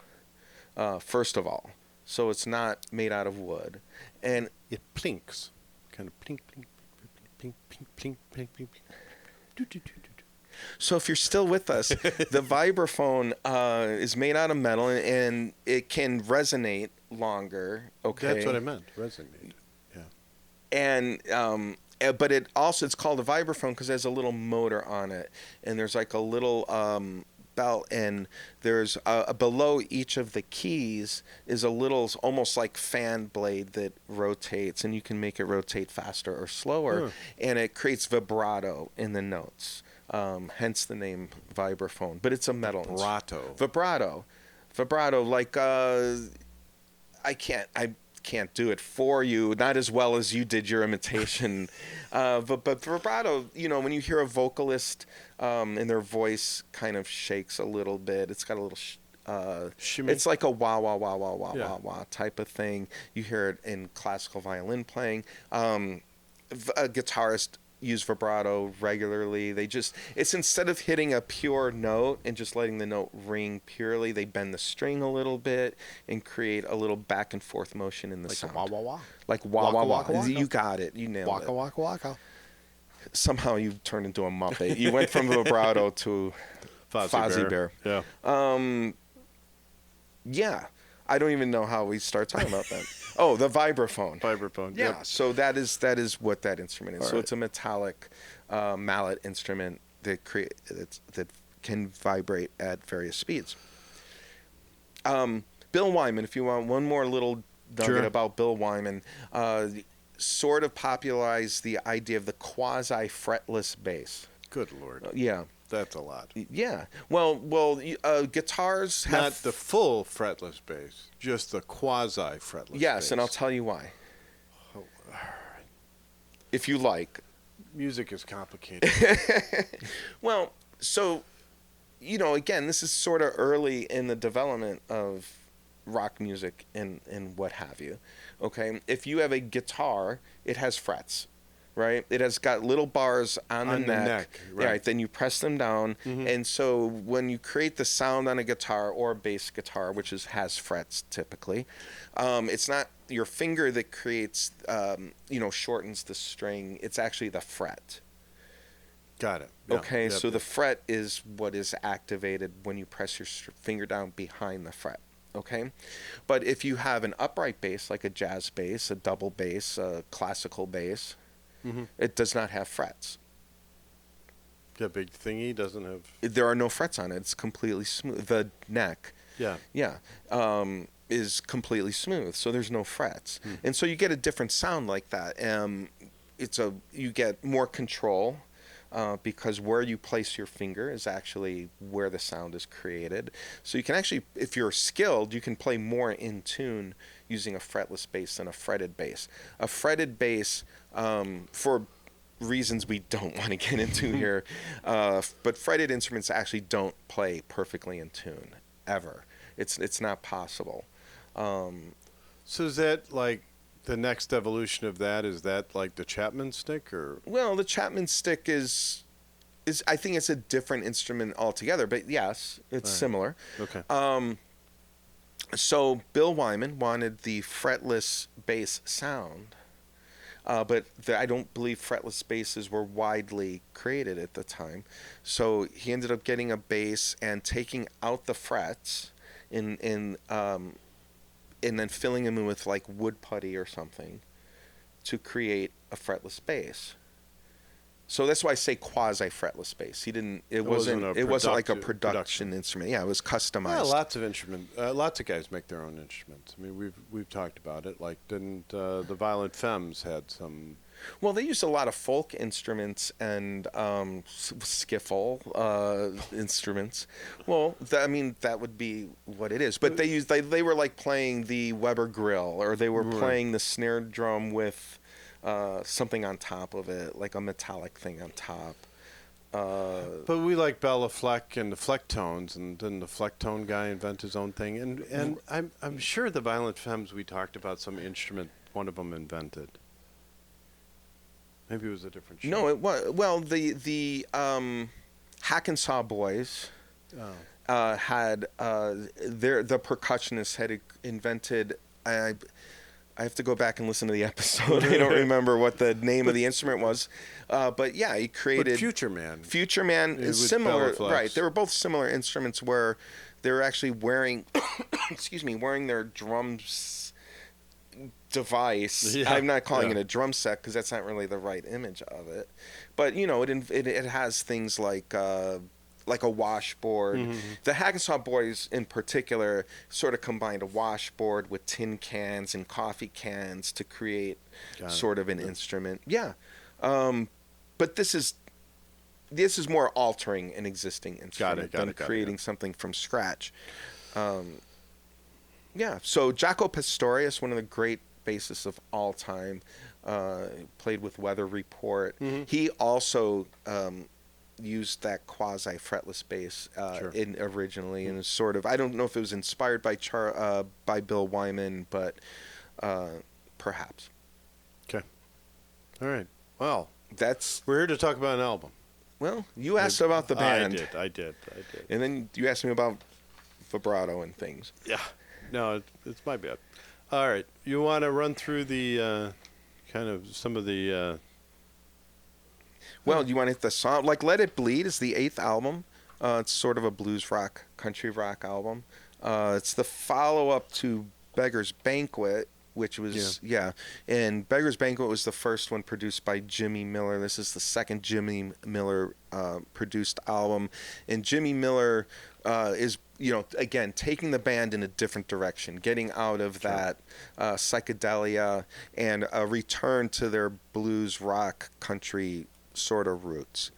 First of all, so it's not made out of wood, and it plinks, kind of plink, plink, plink, plink, plink, plink, plink. So if you're still with us, the vibraphone is made out of metal, and it can resonate longer. Okay, that's what I meant. Resonate. Yeah. And but it's called a vibraphone because it has a little motor on it, and there's like a little belt, and there's below each of the keys is a little almost like fan blade that rotates, and you can make it rotate faster or slower, and it creates vibrato in the notes, hence the name vibraphone. But it's a metal vibrato, like I can't do it for you, not as well as you did your imitation, but vibrato, you know, when you hear a vocalist and their voice kind of shakes a little bit, it's got a little shimmy. It's like a wah wah wah wah wah wah wah type of thing. You hear it in classical violin playing. A guitarist use vibrato regularly. It's instead of hitting a pure note and just letting the note ring purely, they bend the string a little bit and create a little back and forth motion in the sound. Like wah wah wah. Like wah wah wah. Waka. You got it. You nailed waka, it. Waka waka waka. Somehow you turned into a Muppet. You went from vibrato to Fozzie Bear. Yeah. Yeah. I don't even know how we start talking about that. Oh, the vibraphone. Vibraphone. Yeah. Yep. So that is what that instrument is. All so right. it's a metallic mallet instrument that can vibrate at various speeds. Bill Wyman, if you want one more little nugget about Bill Wyman, sort of popularized the idea of the quasi-fretless bass. Good Lord. Yeah. That's a lot. Yeah. Well, guitars have... Not the full fretless bass, just the quasi-fretless bass. Yes, and I'll tell you why. Oh, all right. If you like. Music is complicated. Well, so, you know, again, this is sort of early in the development of rock music and what have you. Okay? If you have a guitar, it has frets. Right, it has got little bars on the neck. Right, then you press them down, and so when you create the sound on a guitar or a bass guitar, which has frets typically, it's not your finger that creates, shortens the string. It's actually the fret. Got it. Yeah. Okay, so the fret is what is activated when you press your finger down behind the fret. Okay, but if you have an upright bass, like a jazz bass, a double bass, a classical bass. It does not have frets. The big thingy doesn't have... There are no frets on it. It's completely smooth. The neck. Yeah. Yeah. is completely smooth, so there's no frets, and so you get a different sound like that. You get more control because where you place your finger is actually where the sound is created. So you can actually, if you're skilled, you can play more in tune using a fretless bass than a fretted bass. A fretted bass, for reasons we don't want to get into here, but fretted instruments actually don't play perfectly in tune ever. It's not possible. So is that like the next evolution of that? Is that like the Chapman stick, or? Well, the Chapman stick is I think it's a different instrument altogether, but yes, it's similar. Okay. So Bill Wyman wanted the fretless bass sound, but I don't believe fretless basses were widely created at the time. So he ended up getting a bass and taking out the frets and then filling them in with like wood putty or something to create a fretless bass. So that's why I say quasi-fretless bass. It wasn't like a production instrument. Yeah, it was customized. Yeah, lots of guys make their own instruments. I mean, we've talked about it. Like, didn't the Violent Femmes had some? Well, they used a lot of folk instruments and skiffle instruments. Well, that would be what it is. But they were like playing the Weber grill, or they were playing the snare drum with something on top of it, like a metallic thing on top. But we like Bela Fleck and the Flecktones, and didn't the Flecktone guy invent his own thing? And I'm sure the Violent Femmes, we talked about some instrument one of them invented. Maybe it was a different show. No, it was. Well, the Hack and Saw Boys had the percussionists had invented. I have to go back and listen to the episode. I don't remember what the name of the instrument was, but yeah, he created. But Future Man. Future Man is similar, right? They were both similar instruments where they were actually wearing, wearing their drums device. Yeah. I'm not calling it a drum set because that's not really the right image of it. But it has things like a washboard. Mm-hmm. The Hacksaw Boys in particular sort of combined a washboard with tin cans and coffee cans to create sort of an instrument. Yeah. But this is more altering an existing instrument than creating something from scratch. Yeah. So Jaco Pastorius, one of the great bassists of all time, played with Weather Report. Mm-hmm. He also used that quasi-fretless bass originally, and sort of, I don't know if it was inspired by Bill Wyman, but perhaps. Okay. All right. Well, we're here to talk about an album. Well, you asked about the band. I did. And then you asked me about vibrato and things. Yeah. No, it's my bad. All right. You want to run through the kind of some of the... Well, you want to hit the song? Like Let It Bleed is the 8th album. It's sort of a blues rock, country rock album. It's the follow-up to Beggar's Banquet, which was, and Beggar's Banquet was the first one produced by Jimmy Miller. This is the second Jimmy Miller produced album. And Jimmy Miller is, again, taking the band in a different direction, getting out of that psychedelia and a return to their blues rock country sort of roots.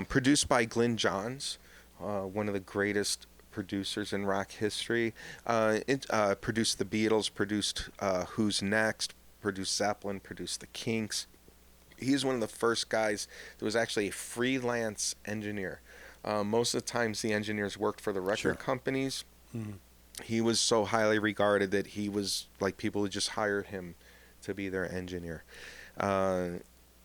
Produced by Glyn Johns, one of the greatest producers in rock history. Produced the Beatles, produced Who's Next, produced Zeppelin, produced the Kinks. He's one of the first guys that was actually a freelance engineer. Most of the times the engineers worked for the record companies. Mm-hmm. He was so highly regarded that he was like people who just hired him to be their engineer.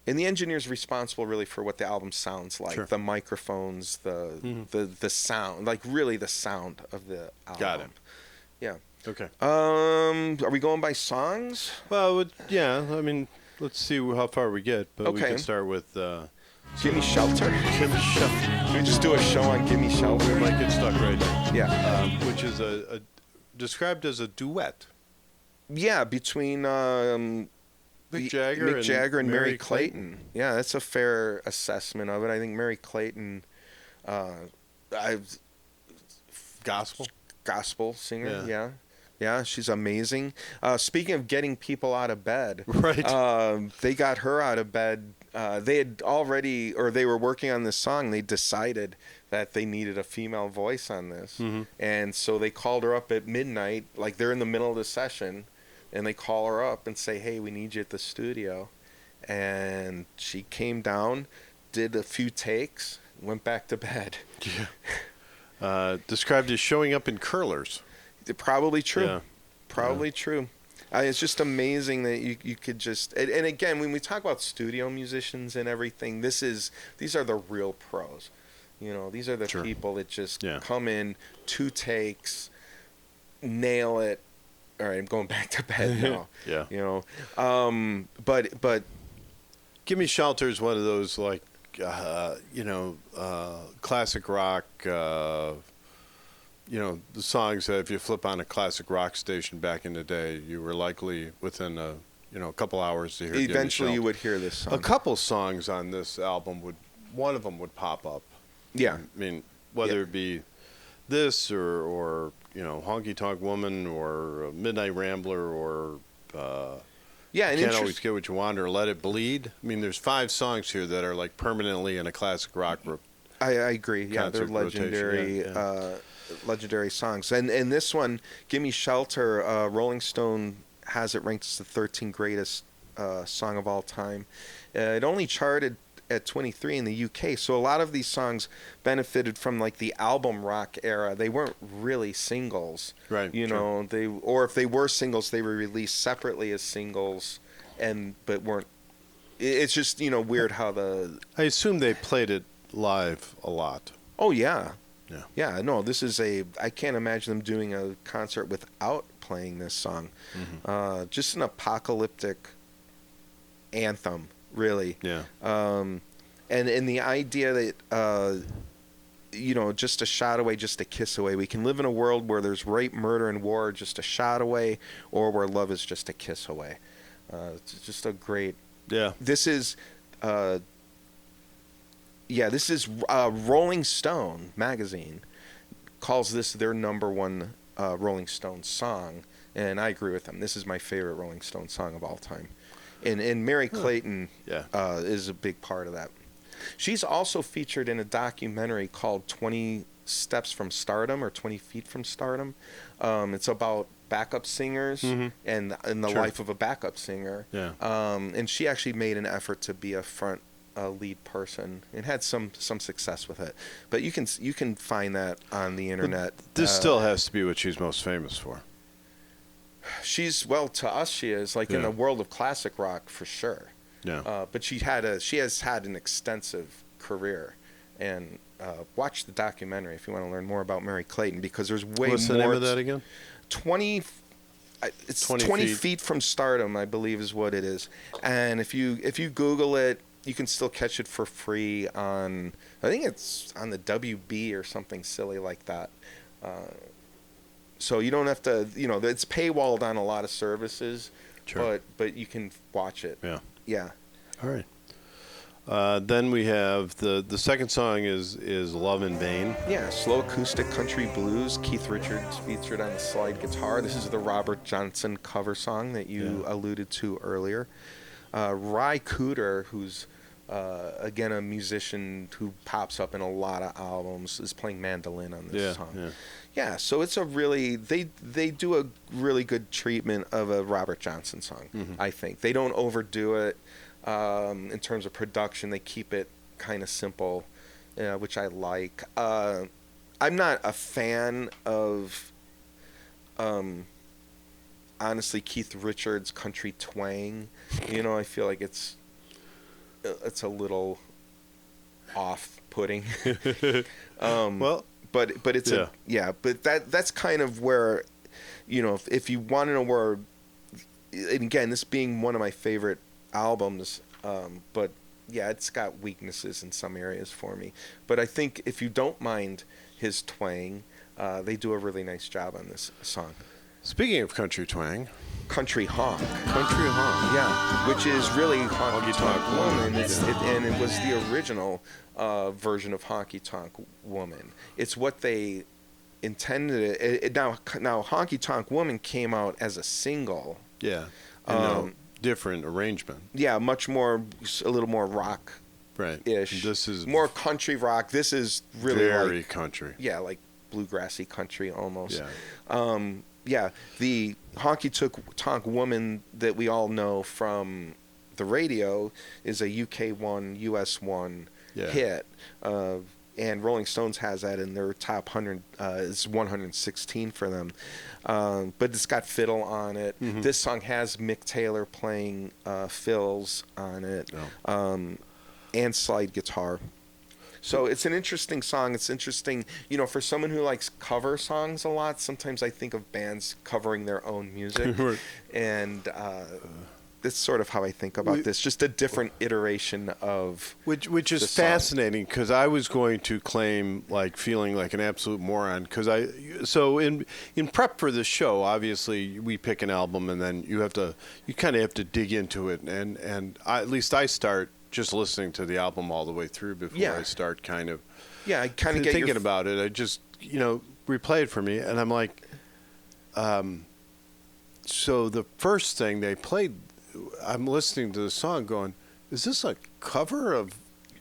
And the engineer's responsible really for what the album sounds like. The microphones, the sound, like really the sound of the album. Got it. Yeah. Okay. Are we going by songs? Well, yeah. I mean, let's see how far we get. But we can start with Gimme Shelter. Gimme Shelter. Can we just do a show on Gimme Shelter? We might get stuck right here. Yeah. Which is described as a duet. Yeah, between Mick Jagger and Mary Clayton. Yeah, that's a fair assessment of it. I think Mary Clayton, gospel singer. Yeah. Yeah, she's amazing. Speaking of getting people out of bed, Right. they got her out of bed. They had already, or they were working on this song. They decided that they needed a female voice on this. And so they called her up at midnight, like they're in the middle of the session, and they call her up and say, hey, we need you at the studio. And she came down, did a few takes, went back to bed. Yeah. Described as showing up in curlers. Probably true. Yeah. Probably true. It's just amazing that you could just and again, when we talk about studio musicians and everything, these are the real pros. You know, these are the people that just come in, 2 takes, nail it. All right, I'm going back to bed now. Yeah. You know, but Give Me Shelter is one of those like classic rock. The songs that if you flip on a classic rock station back in the day, you were likely within a couple hours to hear. Eventually, you would hear this song. A couple songs on this album one of them would pop up. Yeah, I mean, whether it be this or Honky Tonk Woman or Midnight Rambler or Can't Always Get What You Want or Let It Bleed. I mean, there's 5 songs here that are like permanently in a classic rock. I agree. Yeah, they're legendary. Legendary songs, and this one, "Give Me Shelter," Rolling Stone has it ranked as the 13th greatest song of all time. It only charted at 23 in the UK, so a lot of these songs benefited from like the album rock era. They weren't really singles, right? Or if they were singles, they were released separately as singles, but weren't. It's just weird how I assume they played it live a lot. Oh yeah. Yeah. Yeah, no, this is I can't imagine them doing a concert without playing this song. Just an apocalyptic anthem, really. Yeah. And the idea that, just a shot away, just a kiss away. We can live in a world where there's rape, murder, and war just a shot away, or where love is just a kiss away. It's just a great... Yeah. This is... this is Rolling Stone magazine calls this their number 1 Rolling Stone song, and I agree with them. This is my favorite Rolling Stone song of all time, and Mary Clayton is a big part of that. She's also featured in a documentary called 20 Steps from Stardom or 20 Feet from Stardom. It's about backup singers and the life of a backup singer. Yeah. And she actually made an effort to be a lead person and had some success with it, but you can find that on the internet. But this still has to be what she's most famous for. To us she is in the world of classic rock for sure. Yeah. But she has had an extensive career, and watch the documentary if you want to learn more about Mary Clayton, because there's way more. What's the name of that again? 20 Feet from Stardom, I believe is what it is. And if you Google it, you can still catch it for free on, I think it's on the WB or something silly like that. So you don't have to, it's paywalled on a lot of services, but you can watch it. Yeah. Yeah. All right. Then we have the second song is Love in Vain. Yeah, slow acoustic country blues. Keith Richards featured on the slide guitar. This is the Robert Johnson cover song that you alluded to earlier. Cooder, who's again a musician who pops up in a lot of albums, is playing mandolin on this song. Yeah, so it's they do a really good treatment of a Robert Johnson song. I think they don't overdo it in terms of production. They keep it kind of simple, which I like. I'm not a fan of honestly Keith Richards' country twang. I feel like it's a little off-putting. But it's but that's kind of where, if you want to know where, and again, this being one of my favorite albums, but it's got weaknesses in some areas for me. But I think if you don't mind his twang, they do a really nice job on this song. Speaking of country twang, Country Honk. Country Honk. Yeah, which is really Honky Tonk Woman. And it was the original version of Honky Tonk Woman. It's what they intended it. Now Honky Tonk Woman came out as a single. Yeah. And different arrangement. Yeah, much more, a little more rock. Right. Ish. This is more country rock. This is really very country. Yeah, like bluegrassy country almost. Yeah. Yeah, the Honky Tonk Woman that we all know from the radio is a UK one, US one hit. And Rolling Stones has that in their top 100. It's 116 for them. But it's got fiddle on it. Mm-hmm. This song has Mick Taylor playing fills on it, and slide guitar. So it's an interesting song. It's interesting, for someone who likes cover songs a lot. Sometimes I think of bands covering their own music, and that's sort of how I think about this. Just a different iteration of which is fascinating, because I was going to claim feeling like an absolute moron, because in prep for the show, obviously we pick an album and then you kind of have to dig into it, and at least I start just listening to the album all the way through before I start kind of thinking about it. I just replay it for me, and I'm like, so the first thing they played, I'm listening to the song going, is this a cover of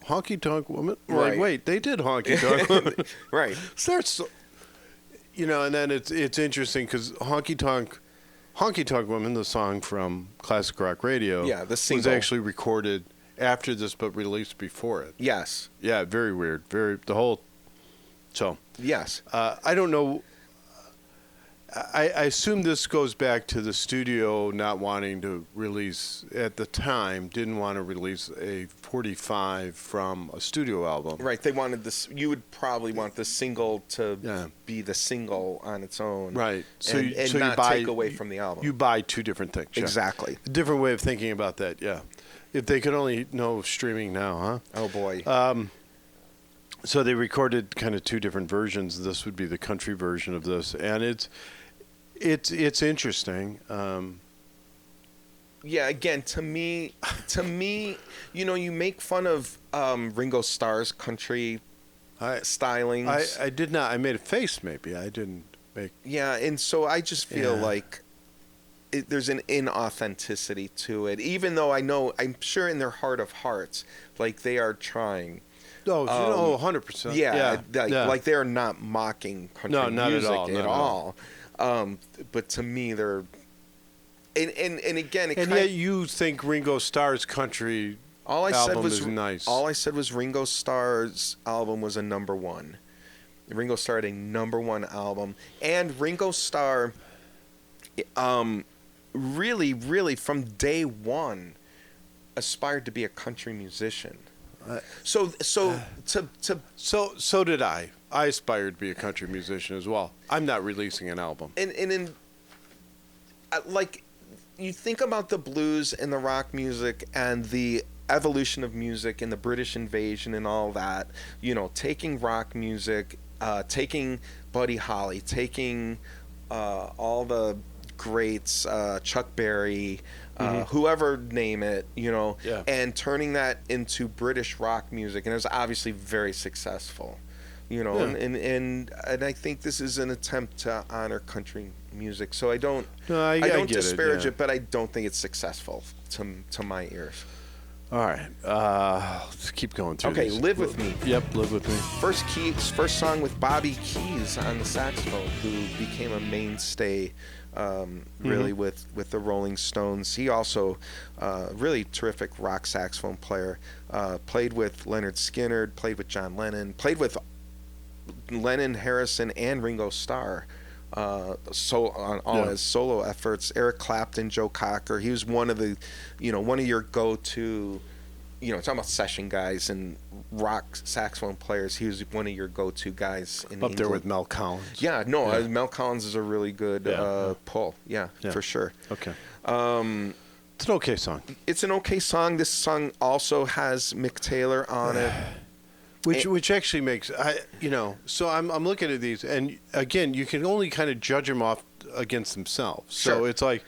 Honky Tonk Woman? Right. Wait, they did Honky Tonk Woman. Right. So and then it's interesting, because Honky Tonk Woman, the song from classic rock radio, the single, was actually recorded after this but released before it. Yes. Yeah, very weird. Yes. I don't know. I assume this goes back to the studio not wanting to release, at the time, didn't want to release a 45 from a studio album. Right. They wanted this. You would probably want the single to be the single on its own. Right. So not take away from the album. You buy two different things. Exactly. A different way of thinking about that, yeah. If they could only know streaming now, huh? Oh, boy. So they recorded kind of two different versions. This would be the country version of this, and it's interesting. Yeah, again, to me, you make fun of Ringo Starr's country stylings. I did not. I made a face, maybe. I didn't make... Yeah, and so I just feel like there's an inauthenticity to it, even though I'm sure in their heart of hearts, they are trying. Oh, 100%. Yeah, like they're not mocking country music at all. But to me, they're... And again... yet you think Ringo Starr's country album is nice. All I said was Ringo Starr's album was a number one. Ringo Starr had a number one album. And Ringo Starr... really, from day one, aspired to be a country musician. So did I. I aspired to be a country musician as well. I'm not releasing an album. And you think about the blues and the rock music and the evolution of music and the British invasion and all that. Taking rock music, taking Buddy Holly, taking all the greats, Chuck Berry, whoever name it, and turning that into British rock music, and it was obviously very successful, and I think this is an attempt to honor country music. So I don't disparage it, but I don't think it's successful to my ears. All right, let's keep going through. Okay, these. Live With Me. Yep, Live With Me. First song with Bobby Keys on the saxophone, who became a mainstay. Really with the Rolling Stones. He also really terrific rock saxophone player. Played with Leonard Skinner, played with John Lennon, played with Lennon, Harrison, and Ringo Starr. On all his solo efforts. Eric Clapton, Joe Cocker. He was one of your go-to, talking about session guys and rock saxophone players. He was one of your go-to guys in England. There with Mel Collins. Yeah, Mel Collins is a really good pull. Yeah, for sure. Okay. It's an okay song. It's an okay song. This song also has Mick Taylor on it. Which actually makes so I'm looking at these, and again, you can only kind of judge them off against themselves. Sure. So it's like,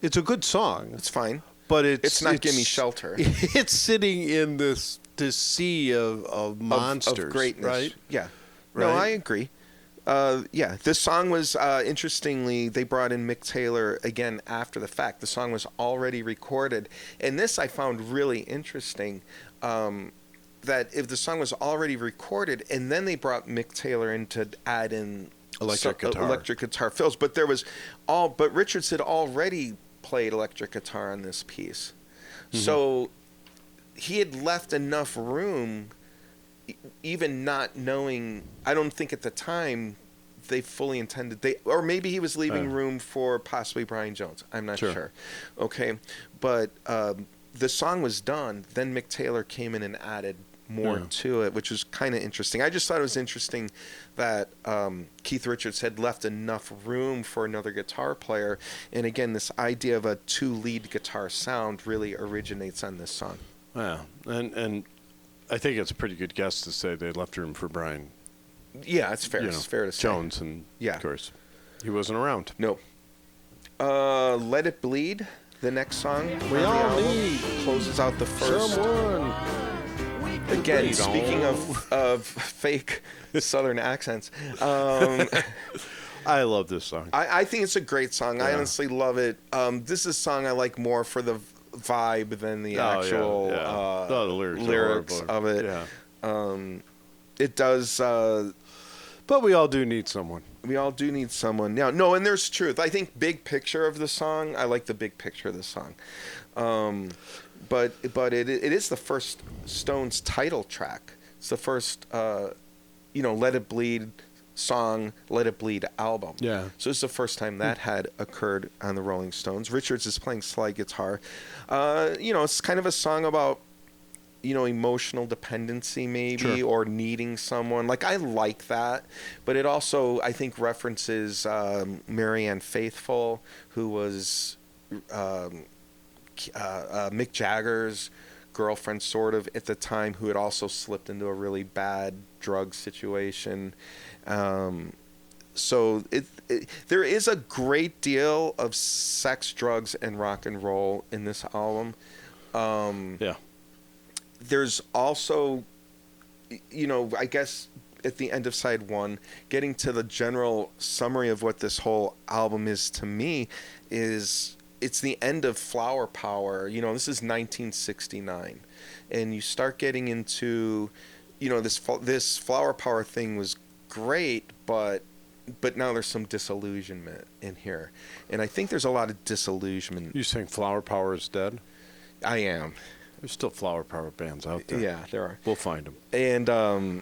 it's a good song. It's fine, but it's not Gimme Shelter. It's sitting in this sea of monsters, of greatness, right? Yeah. Right? No, I agree. Yeah, this song was, interestingly, they brought in Mick Taylor again after the fact. The song was already recorded. And this I found really interesting, that if the song was already recorded and then they brought Mick Taylor in to add in Electric guitar fills. But but Richards had already played electric guitar on this piece. Mm-hmm. So he had left enough room, even not knowing, I don't think at the time they fully intended, or maybe he was leaving room for possibly Brian Jones. I'm not sure. Okay. But the song was done. Then Mick Taylor came in and added more to it, which was kind of interesting. I just thought it was interesting that Keith Richards had left enough room for another guitar player. And again, this idea of a 2-lead guitar sound really originates on this song. Yeah, and I think it's a pretty good guess to say they left room for Brian. Yeah, it's fair. It's fair to say. Jones, and of course, he wasn't around. No. Let It Bleed, the next song. We all need closes out the first. Someone. Again, speaking of fake Southern accents, I love this song. I think it's a great song. I honestly love it. This is a song I like more for the vibe than the actual the lyrics of it. Yeah. It does. But we all do need someone. We all do need someone. Yeah, no, and there's truth. I think big picture of the song, I like the big picture of the song. But it is the first Stones title track. It's the first, Let It Bleed song, Let It Bleed album. Yeah. So it's the first time that had occurred on the Rolling Stones. Richards is playing slide guitar. It's kind of a song about, emotional dependency maybe, or needing someone. Like, I like that. But it also, I think, references Marianne Faithfull, who was Mick Jagger's girlfriend, sort of, at the time, who had also slipped into a really bad drug situation. So there is a great deal of sex, drugs, and rock and roll in this album. There's also, I guess at the end of side one, getting to the general summary of what this whole album is to me is it's the end of Flower Power. This is 1969. And you start getting into, this Flower Power thing was great, but now there's some disillusionment in here. And I think there's a lot of disillusionment. You saying Flower Power is dead? I am. There's still Flower Power bands out there. Yeah, there are. We'll find them. And all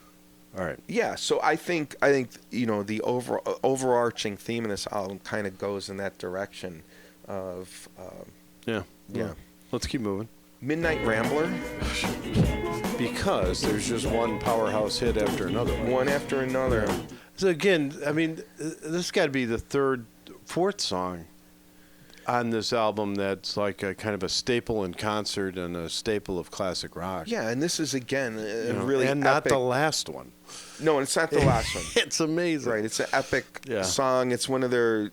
right. Yeah, so I think the overarching theme of this album kind of goes in that direction of yeah. Let's keep moving. Midnight Rambler. Because there's just one powerhouse hit after another. One after another. Yeah. So again, I mean, this got to be the fourth song on this album that's like a kind of a staple in concert and a staple of classic rock. Yeah, and this is again really and epic. Not the last one. No, it's not the last one. It's amazing. Right, it's an epic song. It's one of their.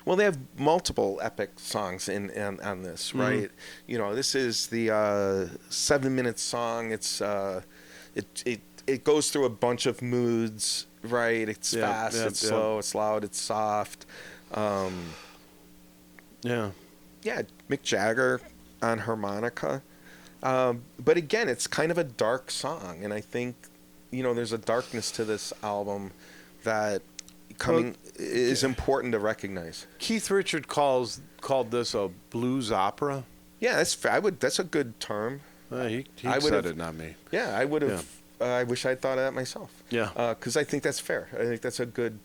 Well, they have multiple epic songs on this, right? Mm-hmm. This is the 7-minute song. It's it goes through a bunch of moods, right? It's fast, it's slow, it's loud, it's soft. Yeah, Mick Jagger on harmonica. But again, it's kind of a dark song, and I think there's a darkness to this album that is important to recognize. Keith Richards called this a blues opera. Yeah, that's a good term. He said it, not me. Yeah, I would have. I wish I'd thought of that myself. Yeah, because I think that's fair. I think that's a good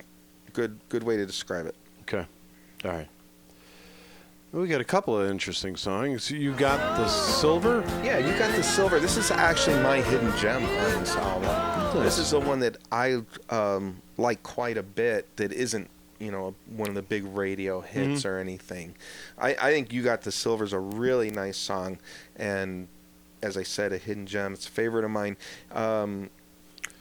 way to describe it. Okay, all right. We got a couple of interesting songs. You got The Silver? Yeah, you got The Silver. This is actually my hidden gem on this album. This is the one that I like quite a bit that isn't, one of the big radio hits or anything. I think You Got The Silver is a really nice song, and as I said, a hidden gem. It's a favorite of mine.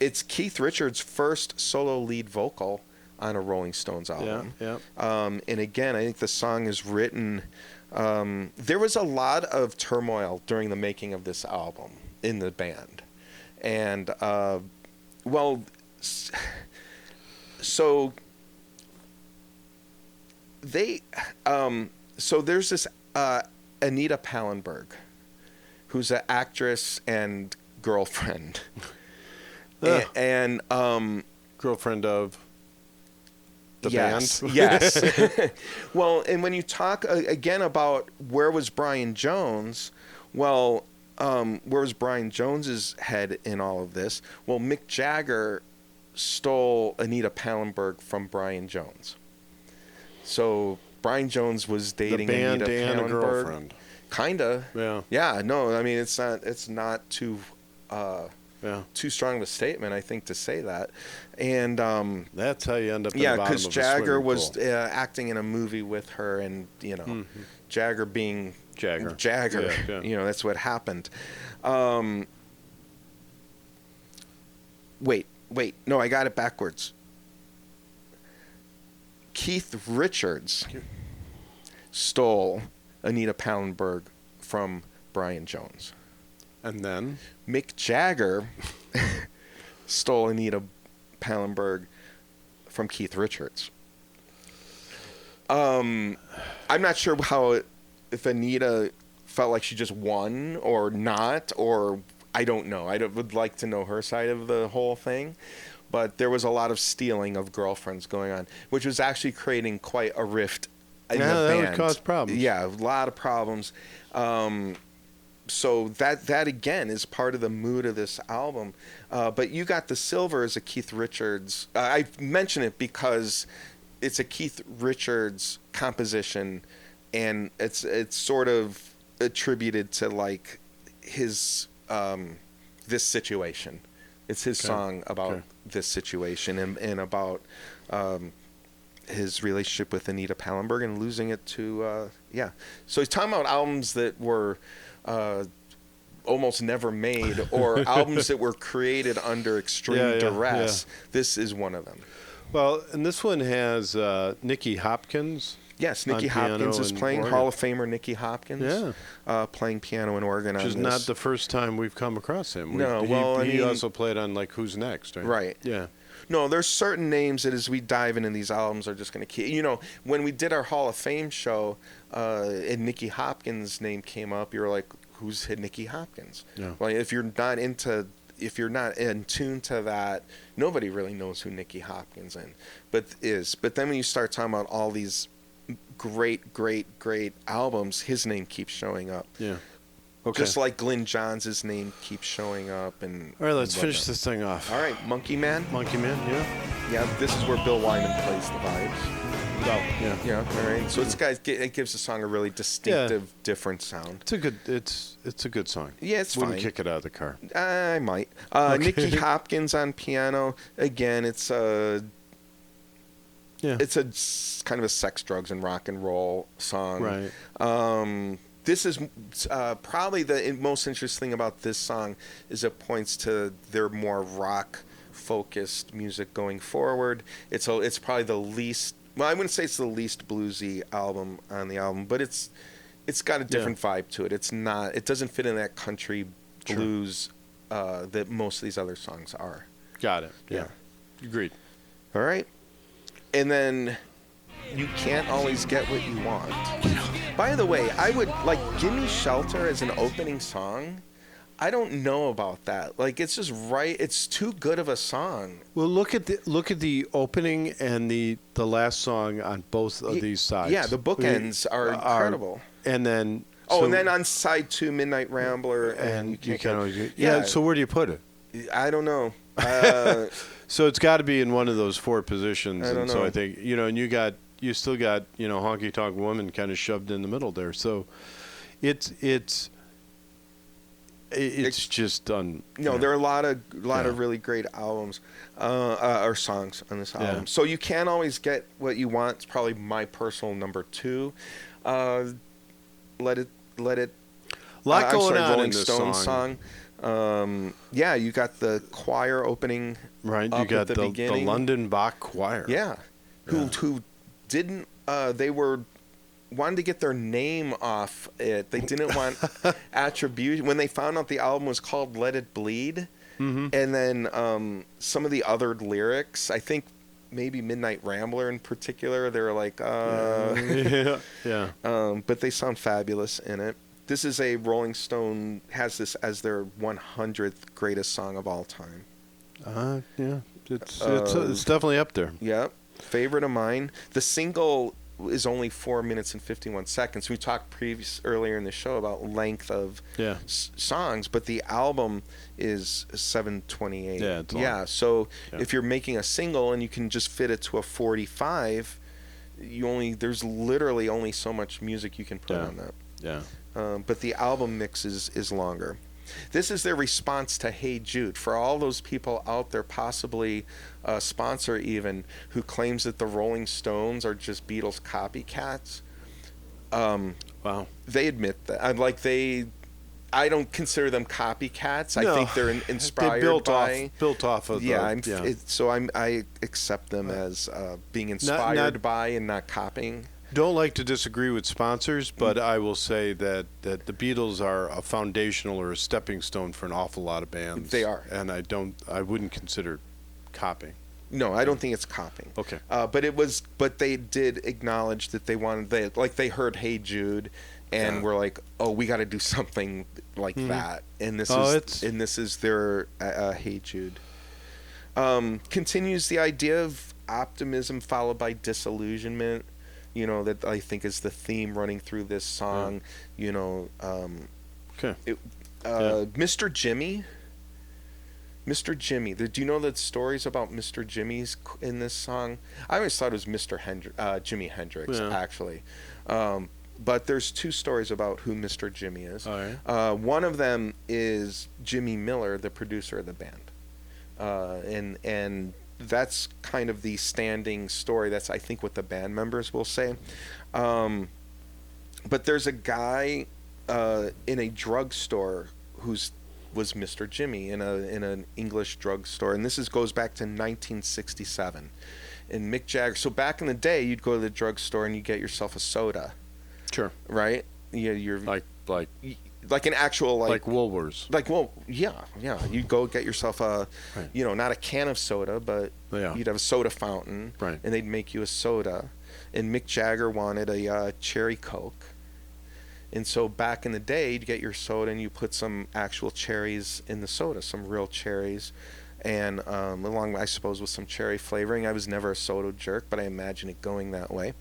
It's Keith Richards' first solo lead vocal on a Rolling Stones album. Yeah. And again, I think the song is written. There was a lot of turmoil during the making of this album in the band, and so they so there's this Anita Pallenberg, who's an actress and girlfriend. and girlfriend of the yes, band. Yes. Well, and when you talk again about where was Brian Jones, well, where was Brian Jones's head in all of this? Well, Mick Jagger stole Anita Pallenberg from Brian Jones. So Brian Jones was dating the band Anita and Pallenberg. a girlfriend. Kinda. Yeah. Yeah. No, I mean it's not too too strong of a statement, I think, to say that. And that's how you end up. In the bottom because of a Jagger swimming was pool. acting in a movie with her, and Jagger being Jagger. Yeah. You know, that's what happened. Wait, no, I got it backwards. Keith Richards stole Anita Pallenberg from Brian Jones. And then Mick Jagger stole Anita Pallenberg from Keith Richards. I'm not sure if Anita felt like she just won or not, or I don't know. I would like to know her side of the whole thing. But there was a lot of stealing of girlfriends going on, which was actually creating quite a rift in the band. That would cause problems. Yeah, a lot of problems. So that again is part of the mood of this album. But You Got the Silver is a Keith Richards. I mention it because it's a Keith Richards composition, and it's sort of attributed to like his this situation. It's his song about this situation and about his relationship with Anita Pallenberg and losing it to So he's talking about albums that were almost never made, or albums that were created under extreme duress. Yeah. This is one of them. Well, and this one has Nicky Hopkins. Yes, Nicky Hopkins is playing, Hall of Famer Nicky Hopkins, playing piano and organ on this. Which is not the first time we've come across him. He also played on like Who's Next, right? Right. Yeah. No, there's certain names that as we dive into these albums are just going to keep. You know, when we did our Hall of Fame show, and Nicky Hopkins' name came up, you were like, who's Nicky Hopkins? Yeah. Well, if you're not in tune to that, nobody really knows who Nicky Hopkins is. But then when you start talking about all these great albums, his name keeps showing up. Yeah. Okay. Just like Glyn Johns' name keeps showing up. All right, let's finish this thing off. All right, Monkey Man. Yeah, this is where Bill Wyman plays the vibes. Oh, yeah. All right. So it gives the song a really distinctive, different sound. It's a good song. Yeah, it's Wouldn't fine. kick it out of the car. I might. Nicky Hopkins on piano. Again, it's a kind of a sex, drugs, and rock and roll song. Right. This is probably the most interesting thing about this song is it points to their more rock-focused music going forward. It's probably the least. Well, I wouldn't say it's the least bluesy album on the album, but it's got a different vibe to it. It's not. It doesn't fit in that country blues that most of these other songs are. Got it. Yeah. Agreed. All right. And then You Can't Always Get What You Want. By the way, I would like Gimme Shelter as an opening song. I don't know about that. Like, it's just right. It's too good of a song. Well, look at the opening and the last song on both of these sides. Yeah, the bookends are incredible. And then and then on side 2, Midnight Rambler, and You Can't always get. So where do you put it? I don't know. So it's got to be in one of those 4 positions. I don't know. So I think and you still got Honky Tonk Woman kind of shoved in the middle there. So it's just done. There are a lot of really great albums or songs on this album. So You Can't Always Get What You Want. It's probably my personal number 2. Let It. A lot going on Rolling in this Stones song. You got the choir opening. Right, you got the London Bach Choir. Yeah, who didn't. They wanted to get their name off it. They didn't want attribution. When they found out the album was called Let It Bleed, and then some of the other lyrics, I think maybe Midnight Rambler in particular. They were like, yeah. but they sound fabulous in it. This is a Rolling Stone has this as their 100th greatest song of all time. Yeah, it's definitely up there. Yeah, favorite of mine. The single is only 4 minutes and 51 seconds. We talked earlier in the show about length of songs, but the album is 7:28. Yeah, it's long. Yeah, so if you're making a single and you can just fit it to a 45, there's literally only so much music you can put on that. Yeah. But the album mix is longer. This is their response to Hey Jude. For all those people out there, possibly a sponsor even, who claims that the Rolling Stones are just Beatles copycats. Wow. They admit that. I don't consider them copycats. No, I think they're inspired built off of so I accept them as being inspired by and not copying. Don't like to disagree with sponsors, but I will say that the Beatles are a foundational or a stepping stone for an awful lot of bands. They are. And I wouldn't consider copying. No, I don't think it's copying. Okay. But they did acknowledge that they heard Hey Jude and were like, oh, we got to do something like that. And this is their Hey Jude. Continues the idea of optimism followed by disillusionment. That I think is the theme running through this song. Okay. Mr. Jimmy. Mr. Jimmy. Do you know the stories about Mr. Jimmy's in this song? I always thought it was Jimi Hendrix, actually. But there's two stories about who Mr. Jimmy is. All right. One of them is Jimmy Miller, the producer of the band. And that's kind of the standing story. That's, I think, what the band members will say. But there's a guy in a drugstore was Mr. Jimmy in an English drugstore, and this goes back to 1967. And Mick Jagger. So back in the day, you'd go to the drugstore and you get yourself a soda. Sure. Right. Yeah. You're like an actual like Woolworths. You'd go get yourself not a can of soda, but you'd have a soda fountain, right? And they'd make you a soda. And Mick Jagger wanted a cherry Coke, and so back in the day, you'd get your soda and you put some actual cherries in the soda, some real cherries, and along, I suppose, with some cherry flavoring. I was never a soda jerk, but I imagine it going that way.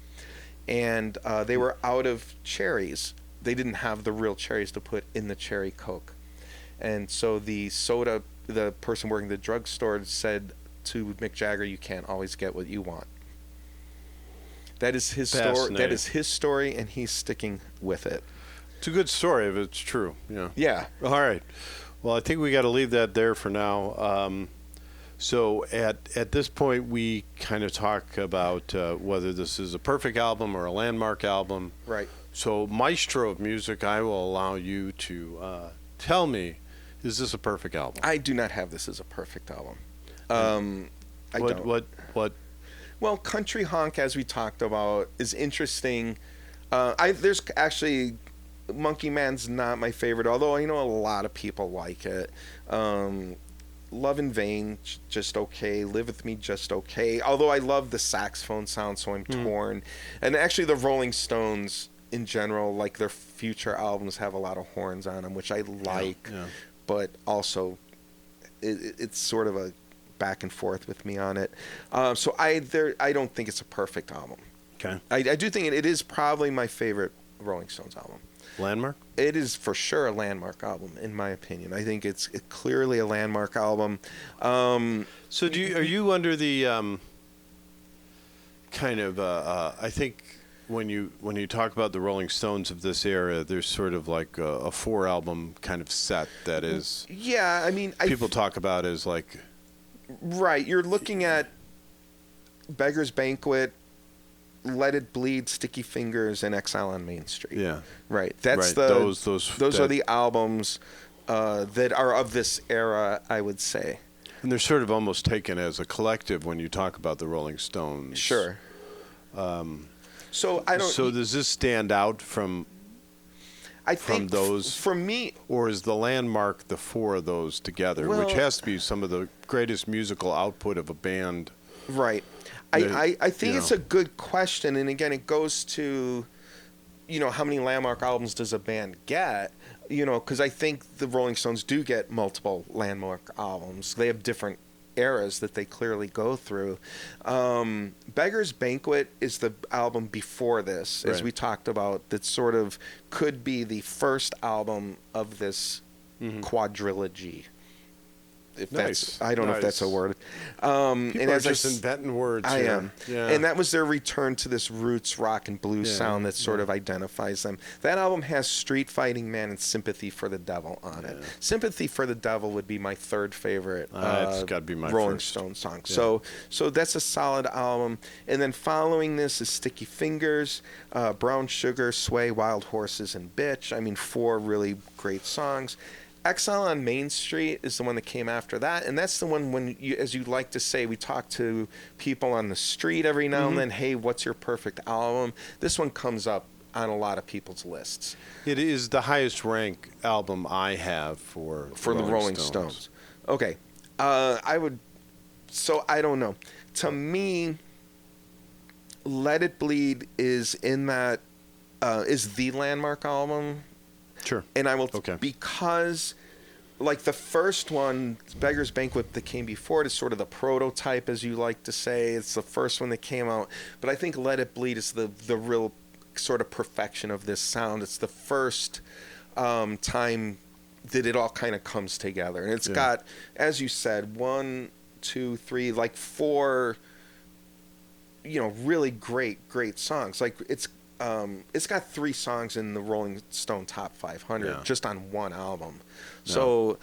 And they were out of cherries. They didn't have the real cherries to put in the cherry Coke. And so the person working the drugstore said to Mick Jagger, you can't always get what you want. That is his story. That is his story, and he's sticking with it. It's a good story if it's true. Yeah. Yeah. All right. Well, I think we got to leave that there for now. So at this point, we kind of talk about whether this is a perfect album or a landmark album. Right. So, Maestro of music, I will allow you to tell me, is this a perfect album? I do not have this as a perfect album. I don't. What? Well, Country Honk, as we talked about, is interesting. There's actually, Monkey Man's not my favorite, although I know a lot of people like it. Love in Vain, just okay. Live With Me, just okay. Although I love the saxophone sound, so I'm torn. And actually, the Rolling Stones, in general, like their future albums have a lot of horns on them, which I like, but also it's sort of a back and forth with me on it. So I don't think it's a perfect album. Okay. I do think it is probably my favorite Rolling Stones album. Landmark? It is for sure a landmark album, in my opinion. I think it's clearly a landmark album. So are you under the kind of I think when you talk about the Rolling Stones of this era, there's sort of like a 4-album kind of set that is. Yeah, I mean, people talk about as like. Right, you're looking at Beggar's Banquet, Let It Bleed, Sticky Fingers, and Exile on Main Street. Yeah, right. That's those are the albums that are of this era, I would say. And they're sort of almost taken as a collective when you talk about the Rolling Stones. Sure. So does this stand out from? I think those for me, or is the landmark the 4 of those together, which has to be some of the greatest musical output of a band? Right. I think it's a good question, and again, it goes to, how many landmark albums does a band get? Because I think the Rolling Stones do get multiple landmark albums. They have different eras that they clearly go through. Beggar's Banquet is the album before this, as we talked about, that sort of could be the first album of this quadrilogy. If nice. I don't know if that's a word. People and are just inventing words. I am. Yeah. And that was their return to this roots rock and blues sound that sort of identifies them. That album has Street Fighting Man and Sympathy for the Devil on it. Sympathy for the Devil would be my third favorite it's got to be my Rolling first. Stone song. Yeah. So that's a solid album. And then following this is Sticky Fingers, Brown Sugar, Sway, Wild Horses, and Bitch. I mean, 4 really great songs. Exile on Main Street is the one that came after that, and that's the one when, as you like to say, we talk to people on the street every now and then, hey, what's your perfect album? This one comes up on a lot of people's lists. It is the highest rank album I have for the Rolling Stones. Okay. I don't know. To me, Let It Bleed is in that, is the landmark album. Sure. And I will, because like the first one, Beggar's Banquet, that came before it is sort of the prototype, as you like to say. It's the first one that came out. But I think Let It Bleed is the real sort of perfection of this sound. It's the first time that it all kind of comes together. And it's got, as you said, 1, 2, 3, like 4, really great songs. Like it's got 3 songs in the Rolling Stone Top 500 just on one album. So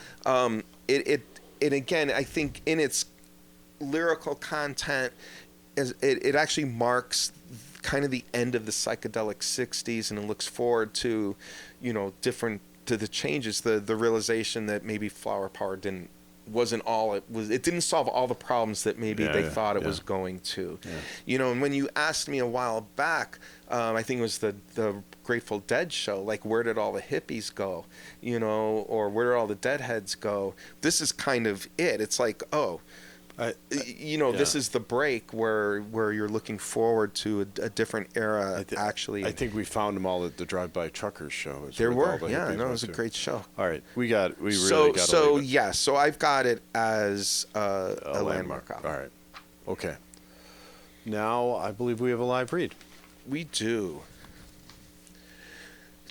it again, I think in its lyrical content, it actually marks kind of the end of the psychedelic 60s, and it looks forward to, different, to the changes, the realization that maybe Flower Power wasn't all it was. It didn't solve all the problems that maybe they thought it was going to. And when you asked me a while back, I think it was the Grateful Dead show, like, where did all the hippies go, or where did all the deadheads go? This is kind of it. It's like, this is the break where you're looking forward to a different era. I think we found them all at the Drive-By Truckers show. There were, I know, it was a great show. All right, we really got to leave it. So I've got it as a landmark album. All right, okay. Now I believe we have a live read. We do.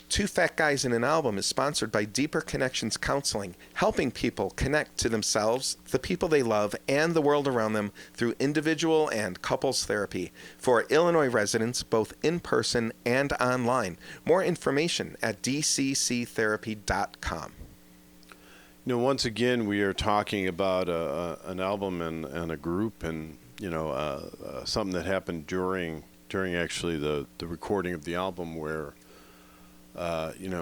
Two Fat Guys in an Album is sponsored by Deeper Connections Counseling, helping people connect to themselves, the people they love, and the world around them through individual and couples therapy for Illinois residents, both in person and online. More information at dcctherapy.com. Once again, we are talking about an album and a group, and something that happened during actually the recording of the album, where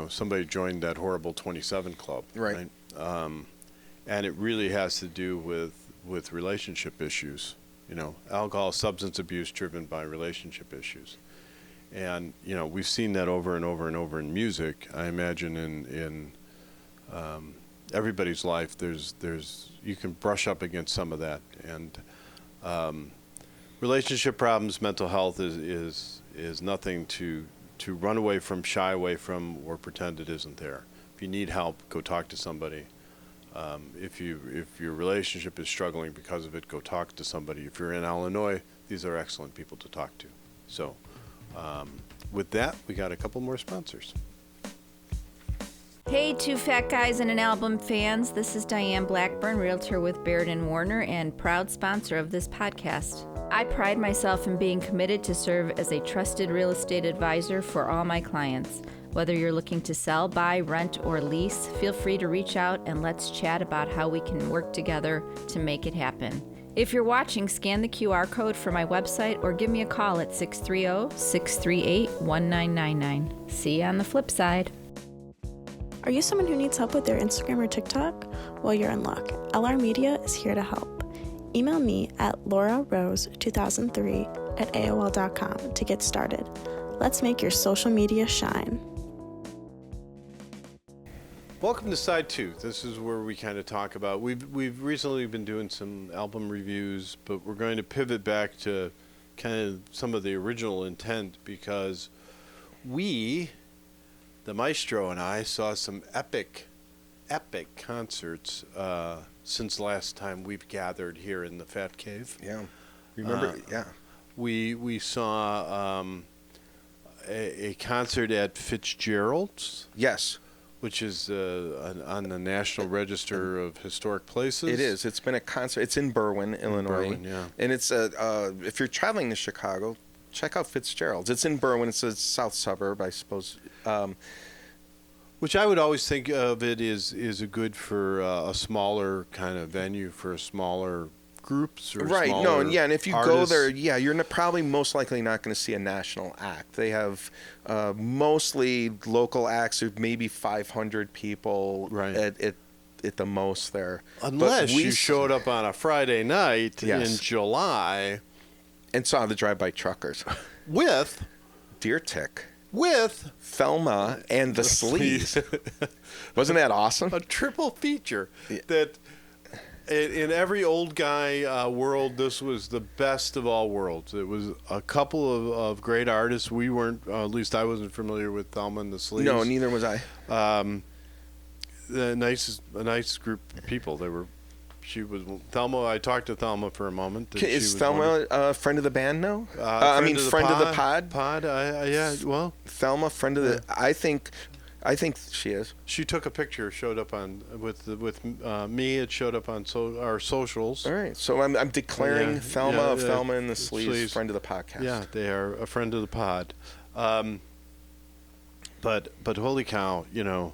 somebody joined that horrible 27 club, right? And it really has to do with relationship issues, alcohol, substance abuse driven by relationship issues. And, we've seen that over and over and over in music. I imagine in everybody's life, you can brush up against some of that. And relationship problems, mental health is nothing to run away from, shy away from, or pretend it isn't there. If you need help, go talk to somebody. If your relationship is struggling because of it, go talk to somebody. If you're in Illinois, these are excellent people to talk to. So with that, we got a couple more sponsors. Hey, Two Fat Guys in an Album fans. This is Diane Blackburn, realtor with Baird & Warner and proud sponsor of this podcast. I pride myself in being committed to serve as a trusted real estate advisor for all my clients. Whether you're looking to sell, buy, rent, or lease, feel free to reach out and let's chat about how we can work together to make it happen. If you're watching, scan the QR code for my website or give me a call at 630-638-1999. See you on the flip side. Are you someone who needs help with their Instagram or TikTok? Well, you're in luck. LR Media is here to help. Email me at laurarose2003@aol.com to get started. Let's make your social media shine. Welcome to Side 2. This is where we kind of talk about... We've recently been doing some album reviews, but we're going to pivot back to kind of some of the original intent because we, the Maestro and I, saw some epic concerts since last time we've gathered here in the Fat Cave. Yeah. Remember? Yeah. We saw a concert at Fitzgerald's. Yes. Which is on the National Register of Historic Places. It is. It's been a concert. It's in Berwyn, Illinois. Berwyn, yeah. And it's if you're traveling to Chicago, check out Fitzgerald's. It's in Berwyn. It's a south suburb, I suppose. Which I would always think of it is a good for a smaller kind of venue for smaller groups or right. smaller No. Yeah. And if you artists. go there, yeah, you're probably most likely not going to see a national act. They have mostly local acts of maybe 500 people right. at the most there. Unless you showed up on a Friday night yes. in July and saw the drive-by truckers with Deer Tick. With Thelma and the Sleaze. Wasn't that awesome? A triple feature that in every old guy world, this was the best of all worlds. It was a couple of great artists. We weren't, at least I wasn't familiar with Thelma and the Sleaze. No, neither was I. A nice group of people. She was Thelma. I talked to Thelma for a moment. Is Thelma a friend of the band now? Friend of the pod. Yeah. Well, Thelma, friend of the. I think she is. She took a picture. Showed up on with me. It showed up on our socials. All right. So I'm declaring Thelma of Thelma and the Sleaze friend of the podcast. Yeah, they are a friend of the pod. But holy cow, you know.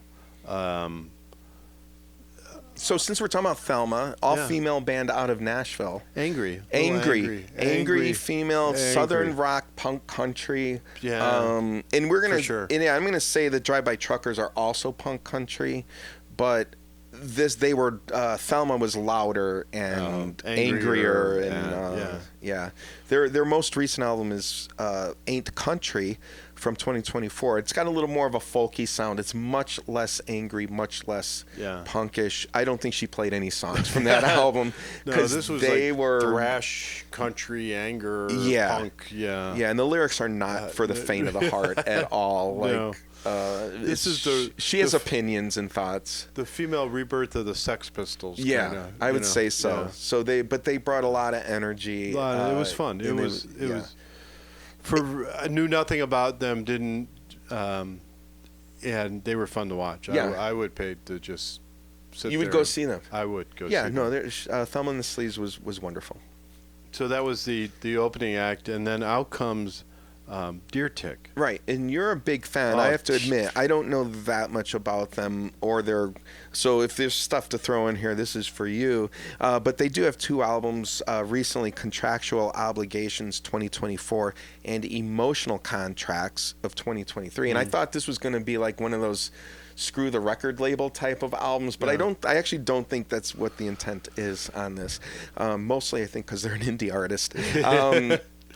So since we're talking about Thelma, all-female band out of Nashville. Angry female Southern rock punk country. Yeah. And we're gonna. Sure. And I'm gonna say that Drive-By Truckers are also punk country, but they were Thelma was louder and angrier and Their most recent album is Ain't Country from 2024. It's got a little more of a folky sound. It's much less angry, much less punkish. I don't think she played any songs from that album because this was were thrash, country, anger, punk. Yeah, and the lyrics are not for the faint of the heart at all. No. She has opinions and thoughts. The female rebirth of the Sex Pistols. Yeah, kinda, I would say so. Yeah. So they brought a lot of energy. It was fun. It was. I knew nothing about them. Didn't, and they were fun to watch. Yeah. I would pay to just sit. You would go see them. I would go. Yeah, see no, them. Thelma and the Sleaze was wonderful. So that was the opening act, and then out comes Deer Tick. Right, and you're a big fan. I have to admit, I don't know that much about them or their. So if there's stuff to throw in here, this is for you. But they do have two albums recently: Contractual Obligations 2024 and Emotional Contracts of 2023. And I thought this was going to be like one of those screw the record label type of albums, but I actually don't think that's what the intent is on this. Mostly, I think because they're an indie artist.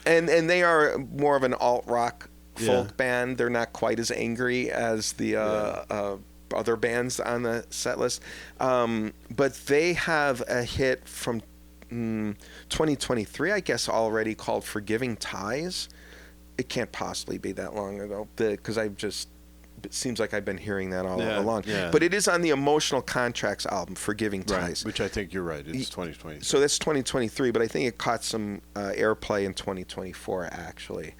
And they are more of an alt rock folk band. They're not quite as angry as the other bands on the set list. But they have a hit from 2023, I guess, already called Forgiving Ties. It can't possibly be that long ago because it seems like I've been hearing that all along. Yeah. But it is on the Emotional Contracts album, Forgiving Ties. Which I think you're right. It's 2023. So that's 2023, but I think it caught some airplay in 2024, actually.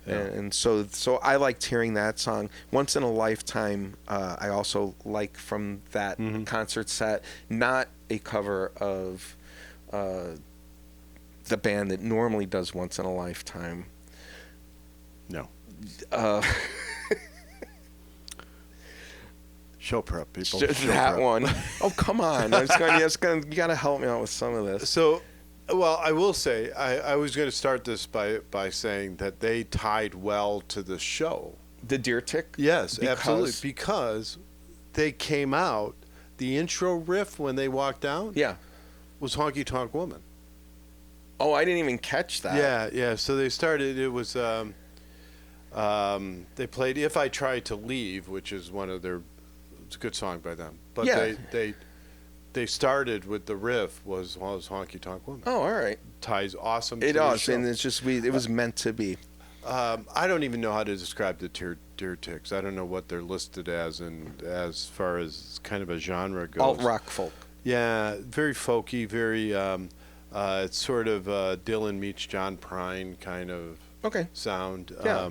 Yeah. And so I liked hearing that song. Once in a Lifetime, I also like from that concert set. Not a cover of the band that normally does Once in a Lifetime. No. Show prep, people. That one. Oh, come on. You got to help me out with some of this. So, well, I will say, I was going to start this by saying that they tied well to the show. The Deer Tick? Yes, absolutely. Because they came out, the intro riff when they walked down was Honky Tonk Woman. Oh, I didn't even catch that. Yeah. So they started, it was, they played If I Try to Leave, which is one of their it's a good song by them. But Yeah. they started with the riff was Honky Tonk Woman. Oh, all right. Ties awesome. It to the does, show. and it's just it was meant to be. I don't even know how to describe the Deer Ticks. I don't know what they're listed as, and as far as kind of a genre goes. Alt rock folk. Yeah, very folky, very. It's sort of Dylan meets John Prine kind of Okay. sound. Yeah.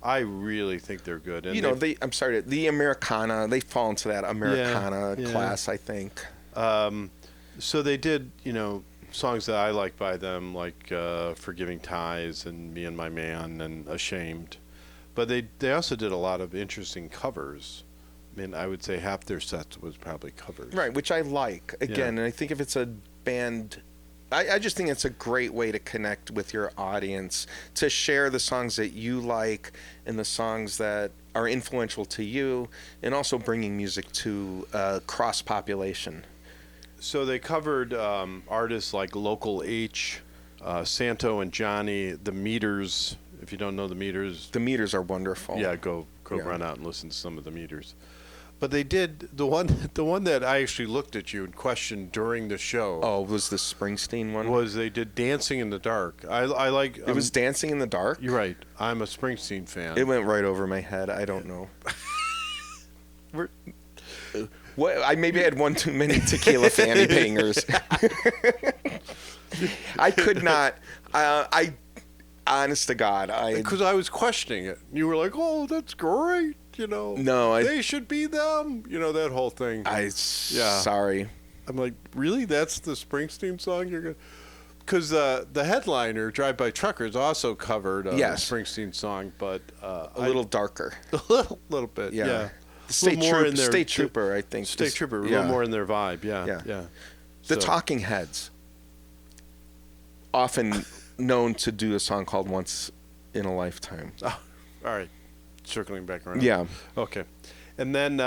I really think they're good. And You know, I'm sorry, the Americana, they fall into that Americana Yeah. class, I think. So they did, songs that I like by them, like Forgiving Ties and Me and My Man and Ashamed. But they also did a lot of interesting covers. I mean, I would say half their sets was probably covers. Right, which I like. Again, and I think if it's a band, I just think it's a great way to connect with your audience, to share the songs that you like and the songs that are influential to you, and also bringing music to cross-population. So they covered artists like Local H, Santo and Johnny, The Meters. If you don't know The Meters, The Meters are wonderful. yeah, go Yeah. run out and listen to some of The Meters. But they did the one that I actually looked at you and questioned during the show. Oh, was the Springsteen one? Was they did Dancing in the Dark. I like. It was Dancing in the Dark? You're right. I'm a Springsteen fan. It went right over my head. I don't know. We're- What? I maybe had one too many tequila fanny bangers. I could not. I honest to God, Because I was questioning it. You were like, "Oh, that's great," No, they should be them. That whole thing. Sorry. I'm like, really? That's the Springsteen song you're gonna? Because the headliner, Drive By Truckers, also covered a Yes. Springsteen song, but A little darker. a little bit, Yeah. yeah. The State, more in their- State Trooper, I think. State Trooper, a yeah. little more in their vibe, yeah. Yeah. So- The Talking Heads, often known to do a song called Once in a Lifetime. Oh, all right, circling back around. Yeah. Okay, and then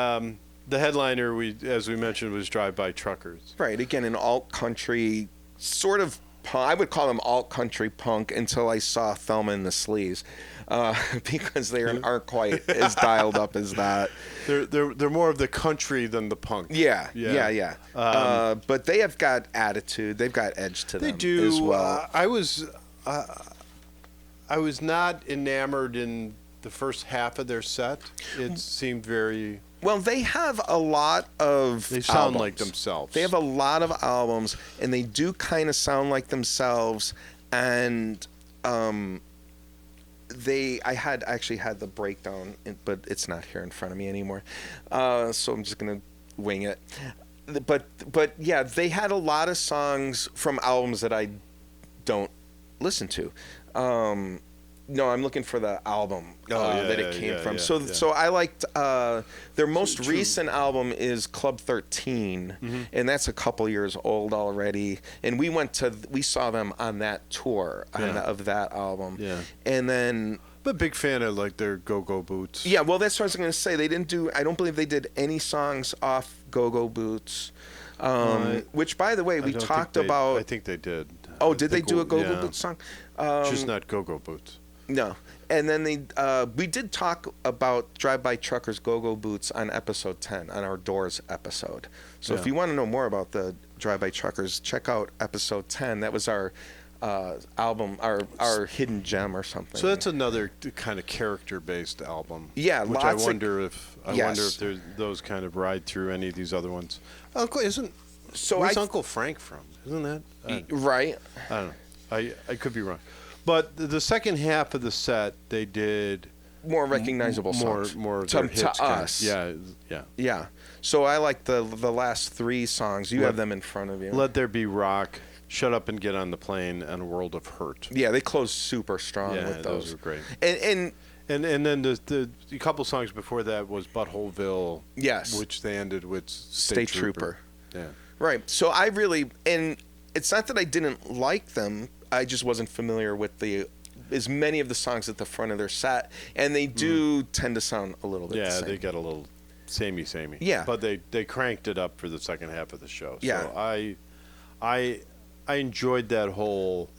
the headliner, as we mentioned, was Drive By Truckers. Right. Again, an alt country sort of. I would call them alt country punk until I saw Thelma and the Sleaze, because they aren't quite as dialed up as that. They're more of the country than the punk. Yeah. Yeah. But they have got attitude. They've got edge to them. They do. as well. I was not enamored in the first half of their set. It seemed very. Well, they have a lot of. They sound albums. like themselves. They have a lot of albums, and they do kind of sound like themselves. And I actually had the breakdown, but it's not here in front of me anymore. So I'm just gonna wing it. But yeah, they had a lot of songs from albums that I don't listen to. No, I'm looking for the album that it came from. So I liked their most recent album is Club 13, and that's a couple years old already. And we saw them on that tour of that album. Yeah. And then. I'm a big fan of like their Go-Go Boots. Yeah, well, that's what I was going to say. They didn't do. I don't believe they did any songs off Go-Go Boots. Which, by the way, we talked about. I think they did. Oh, did they do a Go-Go Boots song? Just not Go-Go Boots. No. And then we did talk about Drive By Truckers Go-Go Boots on episode 10, on our Doors episode. So if you want to know more about the Drive By Truckers, check out episode 10. That was our album, our hidden gem or something. So that's another kind of character-based album. Yeah, which I wonder if Yes. those kind of ride through any of these other ones. Where's Uncle Frank from? Isn't that right? I don't know. I could be wrong. But the second half of the set, they did more recognizable songs. More of their hits. To us. Yeah. Yeah. So I like the last three songs. You have them in front of you. Let There Be Rock, Shut Up and Get on the Plane, and A World of Hurt. Yeah, they closed super strong with those were great. And then the couple songs before that was Buttholeville. Yes. Which they ended with State Trooper. Yeah. Right. So I really, and it's not that I didn't like them. I just wasn't familiar with as many of the songs at the front of their set, and they do tend to sound a little bit the same. They get a little samey. Yeah. But they cranked it up for the second half of the show. Yeah. So I enjoyed that whole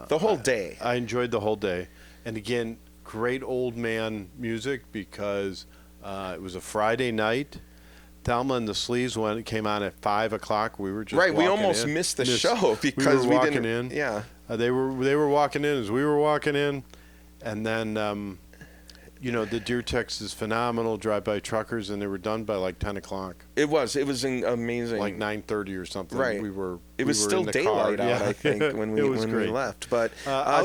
the whole day. I enjoyed the whole day. And again, great old man music, because It was a Friday night. Thelma and the Sleaze came on at 5 o'clock. We were just Right, we walking almost in. missed the show because we we were walking didn't. in. Yeah. They were walking in as we were walking in, and then the Deer Tex is phenomenal. Drive-by truckers, and they were done by like 10 o'clock. It was amazing. Like 9:30 or something. Right. It was still daylight out, I think, when we left. But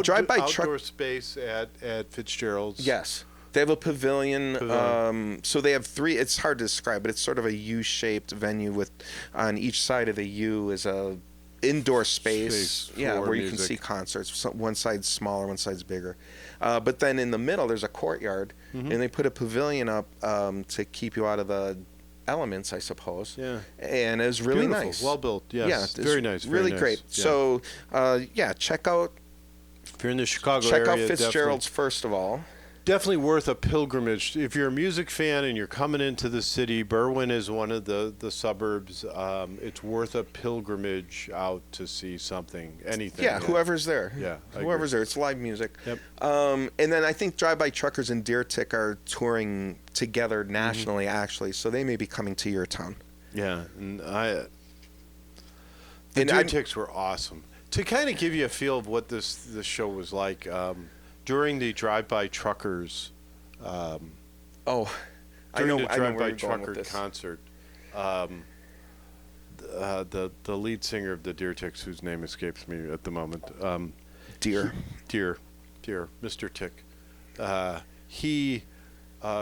drive-by outdoor space at Fitzgerald's. Yes. They have a pavilion. So they have 3. It's hard to describe, but it's sort of a U-shaped venue with on each side of the U is a indoor space where you can see concerts. So one side's smaller, one side's bigger. But then in the middle, there's a courtyard, and they put a pavilion up to keep you out of the elements, I suppose. Yeah. And it was really Beautiful. nice. Well built. Yes. Yeah, Very nice. Really very great. nice. Yeah. So, check out If you're in the Chicago area, Fitzgerald's first of all. Definitely worth a pilgrimage. If you're a music fan and you're coming into the city, Berwyn is one of the suburbs. It's worth a pilgrimage out to see something, anything. Yeah, whoever's there. Yeah, I whoever's agree. there. It's live music. Yep. And then I think Drive-By Truckers and Deer Tick are touring together nationally, actually, so they may be coming to your town. Yeah, and the Deer Ticks were awesome. To kind of give you a feel of what this show was like, during the Drive-By Truckers, I during know, the I know where Drive-By you're going with Trucker this. concert, the lead singer of the Deer Ticks, whose name escapes me at the moment, Deer, Mr. Tick, he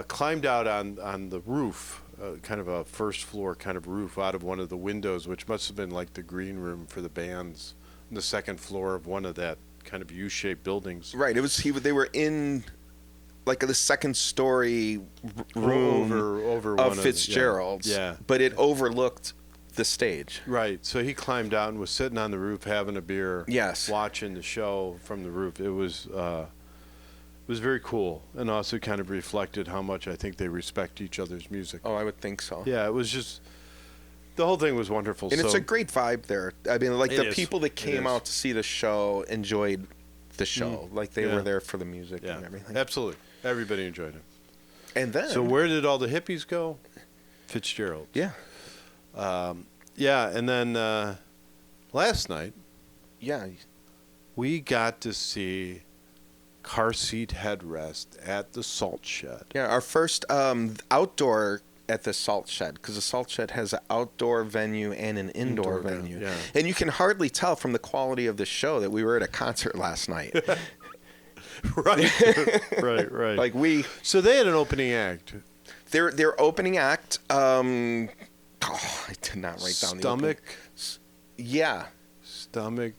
climbed out on the roof, kind of a first floor kind of roof out of one of the windows, which must have been like the green room for the bands, on the second floor of one of that kind of U-shaped buildings. Right. It was they were in like the second story room over of one Fitzgerald's. Yeah. But it overlooked the stage. Right. So he climbed out and was sitting on the roof having a beer. Yes. Watching the show from the roof. It was very cool, and also kind of reflected how much I think they respect each other's music. Oh, I would think so. Yeah, it was just the whole thing was wonderful. And it's a great vibe there. I mean, like the people that came is. out to see the show enjoyed the show. Like they Yeah. were there for the music and everything. Absolutely. Everybody enjoyed it. And then So where did all the hippies go? Fitzgerald. Yeah. And then last night Yeah. we got to see Car Seat Headrest at the Salt Shed. Yeah, our first outdoor at the Salt Shed, because the Salt Shed has an outdoor venue and an indoor venue. yeah. And you can hardly tell from the quality of the show that we were at a concert last night. Right. Like So they had an opening act. their opening act. I did not write down the opening. Yeah, Stomach.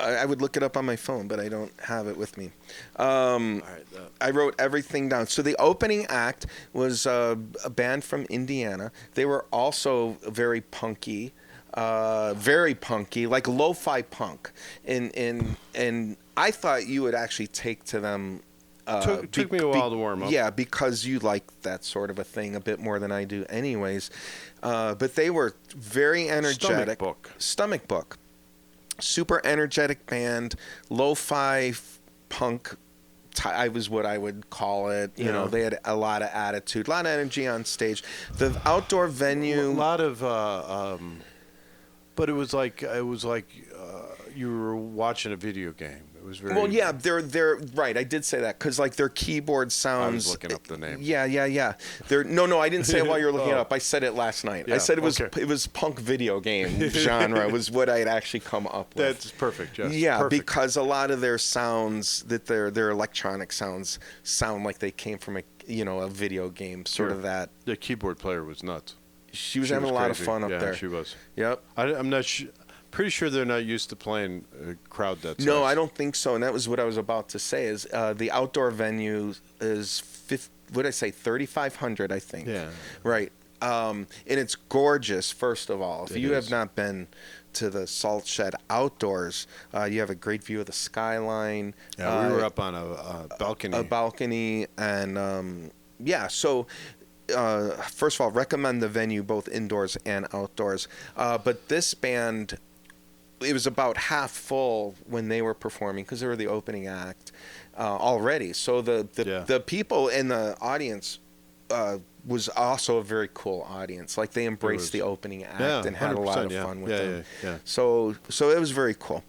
I would look it up on my phone, but I don't have it with me. All right. I wrote everything down. So the opening act was a band from Indiana. They were also very punky, like lo-fi punk. And I thought you would actually take to them. Took me a while to warm up. Yeah, because you like that sort of a thing a bit more than I do anyways. But they were very energetic. Stomach Book. Super energetic band, lo-fi punk. I was what I would call it. You know, they had a lot of attitude, a lot of energy on stage. The outdoor venue, A lot of, but it was like you were watching a video game. It was very well, yeah, they're right. I did say that because like their keyboard sounds. I was looking up the name. Yeah. No, I didn't say it while you were looking it up. I said it last night. Yeah, I said it okay. was punk video game genre was what I had actually come up with. That's perfect, Jess. Yeah, perfect. because a lot of their sounds, that their electronic sounds, sound like they came from a video game, sort of that. The keyboard player was nuts. She was having a lot of fun up there. Yeah, she was. Yep. I'm not pretty sure they're not used to playing a crowd that size. No, I don't think so. And that was what I was about to say. Is the outdoor venue is 3,500, I think. Yeah. Right. And it's gorgeous. First of all, if It you is. have not been to the Salt Shed outdoors, you have a great view of the skyline. Yeah, we were up on a balcony. A balcony, and so. First of all, recommend the venue both indoors and outdoors. But this band it was about half full when they were performing because they were the opening act already. So the people in the audience was also a very cool audience. Like they embraced the opening act and had a lot of fun with them. Yeah. So it was very cool.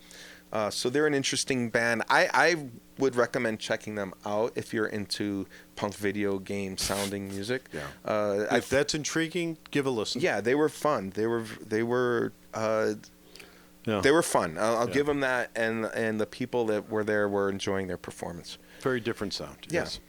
So they're an interesting band. I would recommend checking them out if you're into punk video game sounding music. Yeah. If that's intriguing, give a listen. Yeah, they were fun. They were fun. I'll give them that, and the people that were there were enjoying their performance. Very different sound. Yeah. Yes.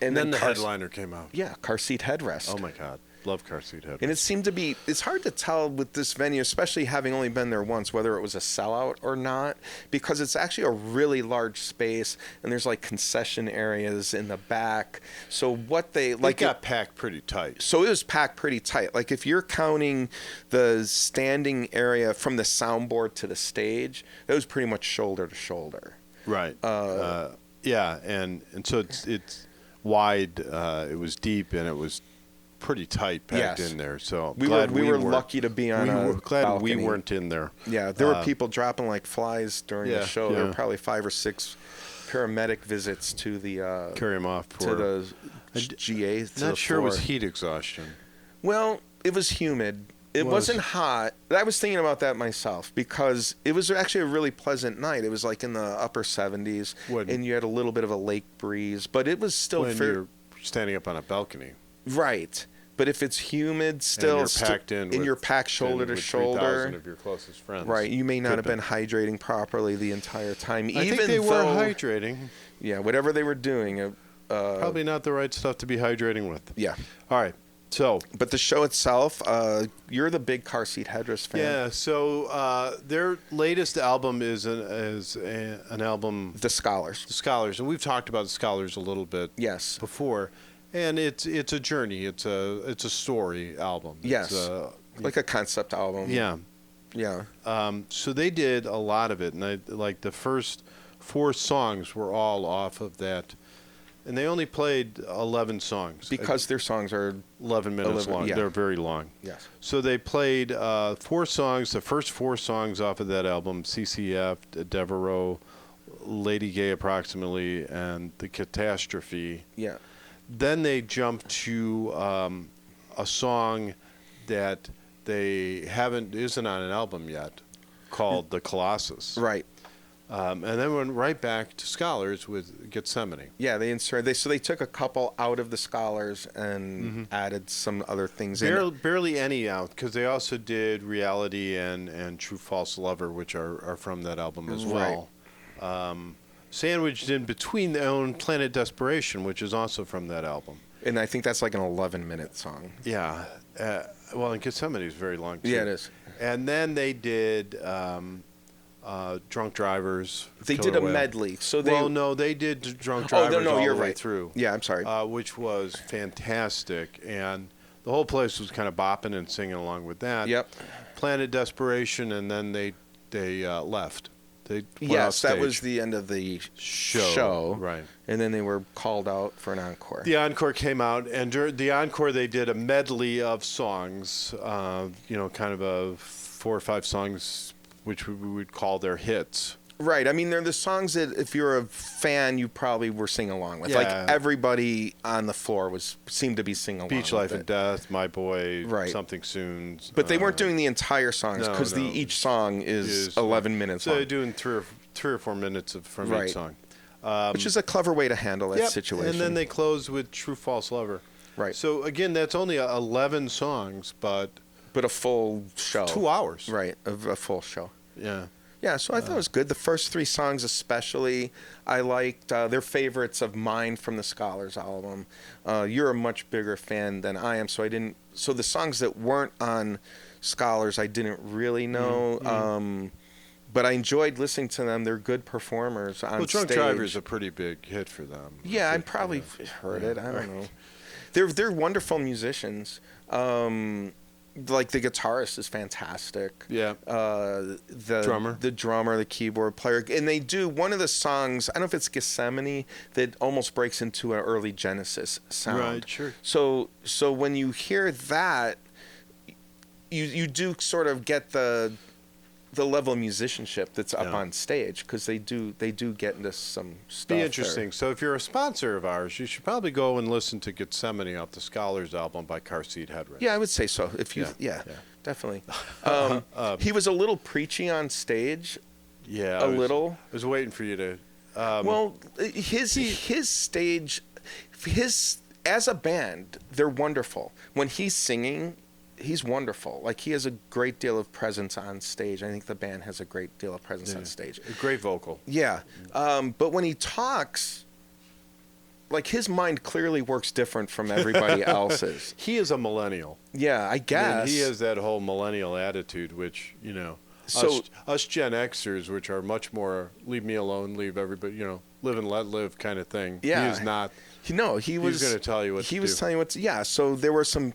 And then the headliner came out. Yeah, Car Seat Headrest. Oh my God. Love Car Seat Headrest. And it seemed to be, it's hard to tell with this venue, especially having only been there once, whether it was a sellout or not, because it's actually a really large space, and there's like concession areas in the back. So what they got packed pretty tight. So it was packed pretty tight. Like if you're counting the standing area from the soundboard to the stage, it was pretty much shoulder to shoulder. Right. Yeah, and so it's wide. It was deep, and it was pretty tight packed in there. So we were lucky to be on we a were glad balcony. we weren't in there. Yeah, there were people dropping like flies during the show. There were probably 5 or 6 paramedic visits to the carry them off to the GA. Not sure it was heat exhaustion. Well, it was humid. It wasn't hot. I was thinking about that myself because it was actually a really pleasant night. It was like in the upper 70s, and you had a little bit of a lake breeze, but it was still when you're standing up on a balcony. Right. But if it's humid still, and you're packed in, and you're packed shoulder to shoulder, 3,000 of your closest friends. Right, you may not have been hydrating properly the entire time. I think they were hydrating. Yeah, whatever they were doing. Probably not the right stuff to be hydrating with. Yeah. All right. So, but the show itself, you're the big Car Seat Headrest fan. Yeah. So their latest album is an album. The Scholars. The Scholars, and we've talked about the Scholars a little bit. Yes. Before. And it's a journey. It's a story album. Yes. Like a concept album. Yeah. Yeah. So they did a lot of it, and like the first 4 songs were all off of that, and they only played 11 songs because their songs are 11 minutes long. Yeah. They're very long. Yes. So they played 4 songs. The first 4 songs off of that album: CCF, Devereaux, Lady Gay, approximately, and The Catastrophe. Yeah. Then they jumped to a song that isn't on an album yet, called The Colossus. Right. And then went right back to Scholars with Gethsemane. Yeah, they took a couple out of the Scholars and added some other things in. Barely any out, because they also did Reality and True False Lover, which are from that album as well. Sandwiched in between their own Planet Desperation, which is also from that album. And I think that's like an 11-minute song. Yeah. Well, and Gethsemane is very long, too. Yeah, it is. And then they did Drunk Drivers. They did a medley. So they did Drunk Drivers all the way through. Yeah, I'm sorry. Which was fantastic. And the whole place was kind of bopping and singing along with that. Yep. Planet Desperation, and then they left. Yes, that was the end of the show. Right. And then they were called out for an encore. The encore came out, and during the encore they did a medley of songs, kind of a 4 or 5 songs, which we would call their hits. Right. I mean, they're the songs that if you're a fan, you probably were singing along with. Yeah. Like everybody on the floor seemed to be singing along Beach Life and Death, My Boy, right. Something Soon. But they weren't doing the entire songs because each song is 11 minutes long. So they're doing 3 or 4 minutes from each song. Which is a clever way to handle that situation. And then they close with True False Lover. Right. So, again, that's only 11 songs, but a full show. 2 hours. Right, a full show. Yeah. Yeah, so I thought it was good. The first 3 songs especially, I liked. They're favorites of mine from the Scholars album. You're a much bigger fan than I am, so So the songs that weren't on Scholars, I didn't really know. But I enjoyed listening to them. They're good performers on stage. Well, Drunk Driver's a pretty big hit for them. Yeah, I probably heard it. I don't know. They're wonderful musicians. Like the guitarist is fantastic. Yeah. The drummer, the keyboard player, and they do one of the songs. I don't know if it's Gethsemane that almost breaks into an early Genesis sound. Right. Sure. So when you hear that, you do sort of get the the level of musicianship that's up Yeah. on stage, because they do get into some stuff. Be interesting. So if you're a sponsor of ours, you should probably go and listen to Gethsemane off the Scholars album by Car Seat Headrest. Yeah, I would say so. If you, Yeah. definitely. He was a little preachy on stage. Yeah, A little. I was waiting for you to. Well, his stage, as a band, they're wonderful. When he's singing, he's wonderful. Like, he has a great deal of presence on stage. I think the band has a great deal of presence on stage. A great vocal. Yeah. But when he talks, like, his mind clearly works different from everybody else's. He is a millennial. Yeah, I guess. And he has that whole millennial attitude, which, So- us Gen Xers, which are much more leave me alone, leave everybody, live and let live kind of thing. Yeah. He is not. He was going to tell you what to do. He was telling you what to, yeah, so there were some,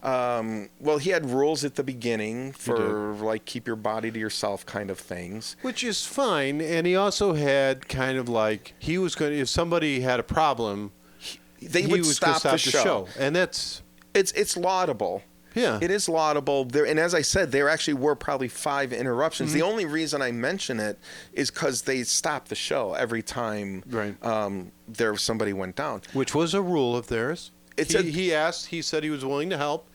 he had rules at the beginning for, like, keep your body to yourself kind of things. Which is fine. And he also had kind of like, he was going to, if somebody had a problem, They he would was gonna stop the show. And that's, It's laudable. yeah. It is laudable. And as I said, there actually were probably 5 interruptions. Mm-hmm. The only reason I mention it is because they stopped the show every time Right. somebody went down. Which was a rule of theirs. It's he said he was willing to help,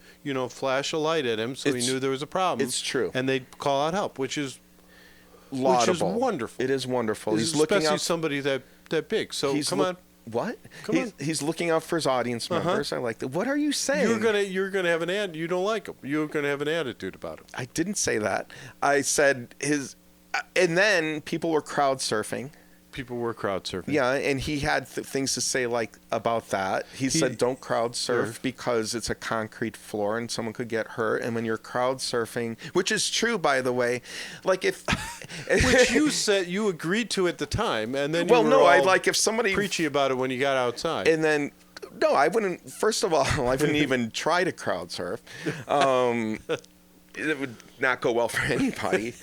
flash a light at him so he It's- knew there was a problem. it's true. And they'd call out help, which is Laudable. wonderful. It is wonderful. He's looking Especially out. somebody that big. So come on. What? Come on. He's looking out for his audience members. I like that. What are you saying? You're gonna have an you don't like him. You're gonna have an attitude about him. I didn't say that. I said and then people were crowd surfing. People were crowd surfing. Yeah, and he had things to say like about that. He said don't crowd surf because it's a concrete floor and someone could get hurt. And when you're crowd surfing, which is true, by the way, like if Which you said you agreed to at the time, and then well, you were no, I all like if somebody preachy about it when you got outside. and then no, I wouldn't. First of all, I wouldn't even try to crowd surf. It would not go well for anybody.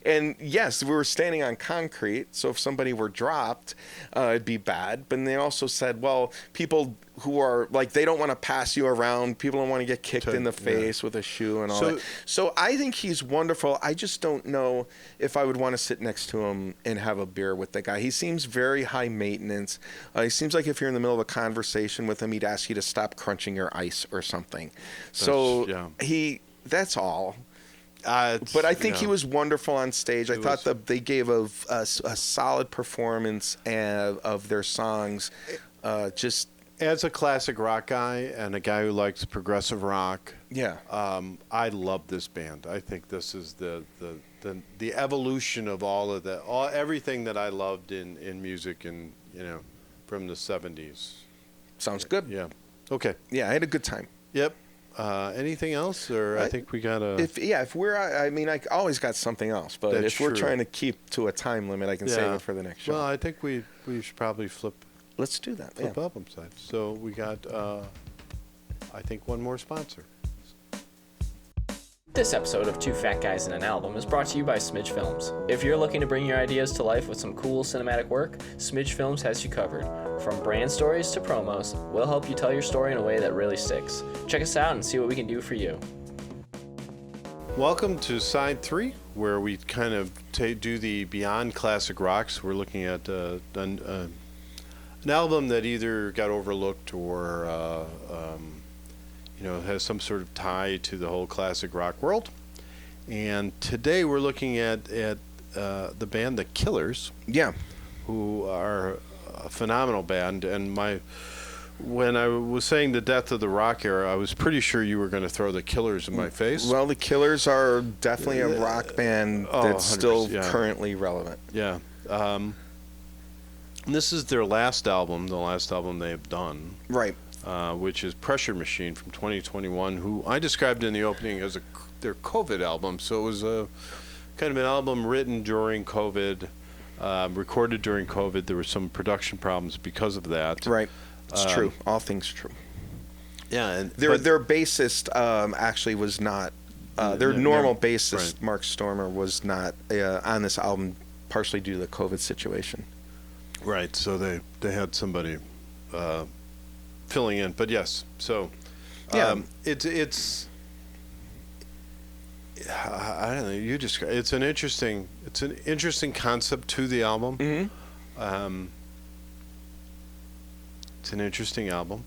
And yes, we were standing on concrete, so if somebody were dropped, it'd be bad. But they also said, well, people who are like, they don't want to pass you around. People don't want to get kicked in the face with a shoe and all that. So I think he's wonderful. I just don't know if I would want to sit next to him and have a beer with the guy. He seems very high maintenance. He seems like if you're in the middle of a conversation with him, he'd ask you to stop crunching your ice or something. That's all. But I think he was wonderful on stage. I thought that they gave a solid performance of their songs. Just as a classic rock guy and a guy who likes progressive rock, I love this band. I think this is the evolution of all of that, everything that I loved in music and from the 70s. Sounds good. Yeah. Okay. Yeah, I had a good time. Yep. Anything else, or I think we gotta. If we're, I always got something else, but That's if we're true. trying to keep to a time limit, I can save it for the next show. Well, I think we should probably flip Let's do that. Yeah. album side. So we got, I think, one more sponsor. This episode of Two Fat Guys in an Album is brought to you by Smidge Films. If you're looking to bring your ideas to life with some cool cinematic work, Smidge Films has you covered. From brand stories to promos, we'll help you tell your story in a way that really sticks. Check us out and see what we can do for you. Welcome to side 3, where we kind of do the Beyond Classic Rocks. We're looking at an album that either got overlooked or has some sort of tie to the whole classic rock world. And today we're looking at the band The Killers. Yeah. Who are a phenomenal band. And when I was saying the death of the rock era, I was pretty sure you were going to throw The Killers in my face. Well, The Killers are definitely a rock band that's still currently relevant. Yeah. This is their last album, the last album they have done. Right. Which is Pressure Machine from 2021, who I described in the opening as their COVID album. So it was a kind of an album written during COVID, recorded during COVID. There were some production problems because of that. Right. It's true. All things true. Yeah. And their bassist actually was not, their normal bassist, Mark Stormer, was not on this album, partially due to the COVID situation. Right. So they had somebody filling in, but yes. So it's I don't know. You describe. It's an interesting concept to the album. Mm-hmm. It's an interesting album.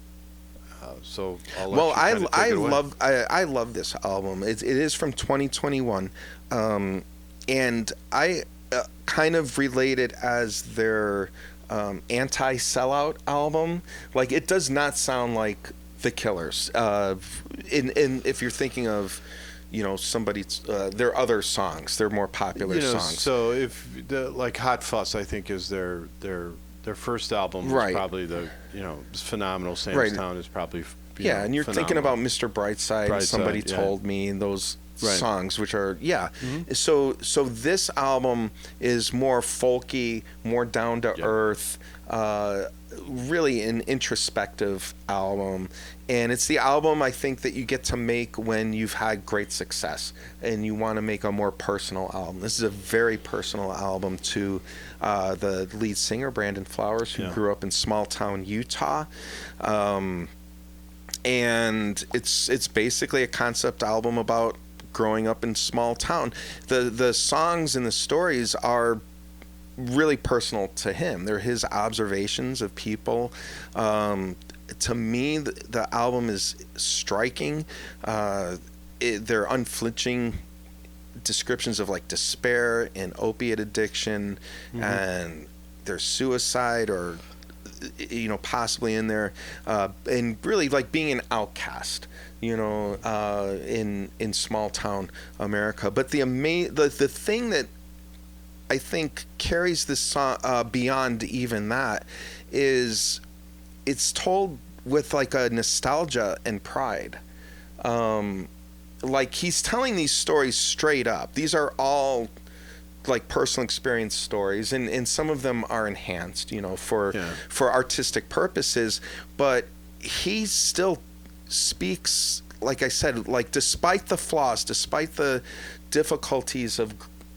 So I'll let Well, you kinda take it away. I love this album. It is from 2021, and I kind of relate it as their anti-sellout album. Like, it does not sound like the Killers. If you're thinking of, somebody's their other songs, their more popular songs. So if like Hot Fuss, I think is their first album. Right. Is probably the it's phenomenal. Sam's Right. Town is probably And you're thinking about Mr. Brightside, and Somebody yeah. Told Me, and those Right. songs, which are So this album is more folky, more down to earth, really an introspective album, and it's the album I think that you get to make when you've had great success and you want to make a more personal album. This is a very personal album to the lead singer Brandon Flowers, who grew up in small town Utah. And it's basically a concept album about growing up in small town. The songs and the stories are really personal to him. They're his observations of people. To me, the album is striking. They're unflinching descriptions of like despair and opiate addiction, and there's suicide or possibly in there, and really like being an outcast, in small town America. But the thing that I think carries this song beyond even that is it's told with like a nostalgia and pride. Like, he's telling these stories straight up. These are all like personal experience stories, and some of them are enhanced, for artistic purposes, but he still speaks, like I said, like despite the flaws, despite the difficulties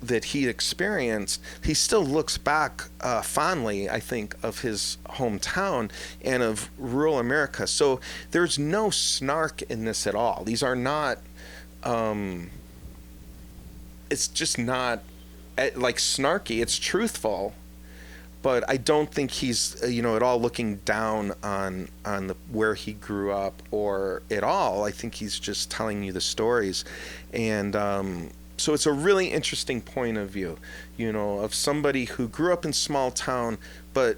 that he experienced, he still looks back fondly, I think, of his hometown and of rural America. So there's no snark in this at all. These are not it's just not like snarky. It's truthful, but I don't think he's at all looking down on where he grew up or at all. I think he's just telling you the stories, and so it's a really interesting point of view, of somebody who grew up in small town but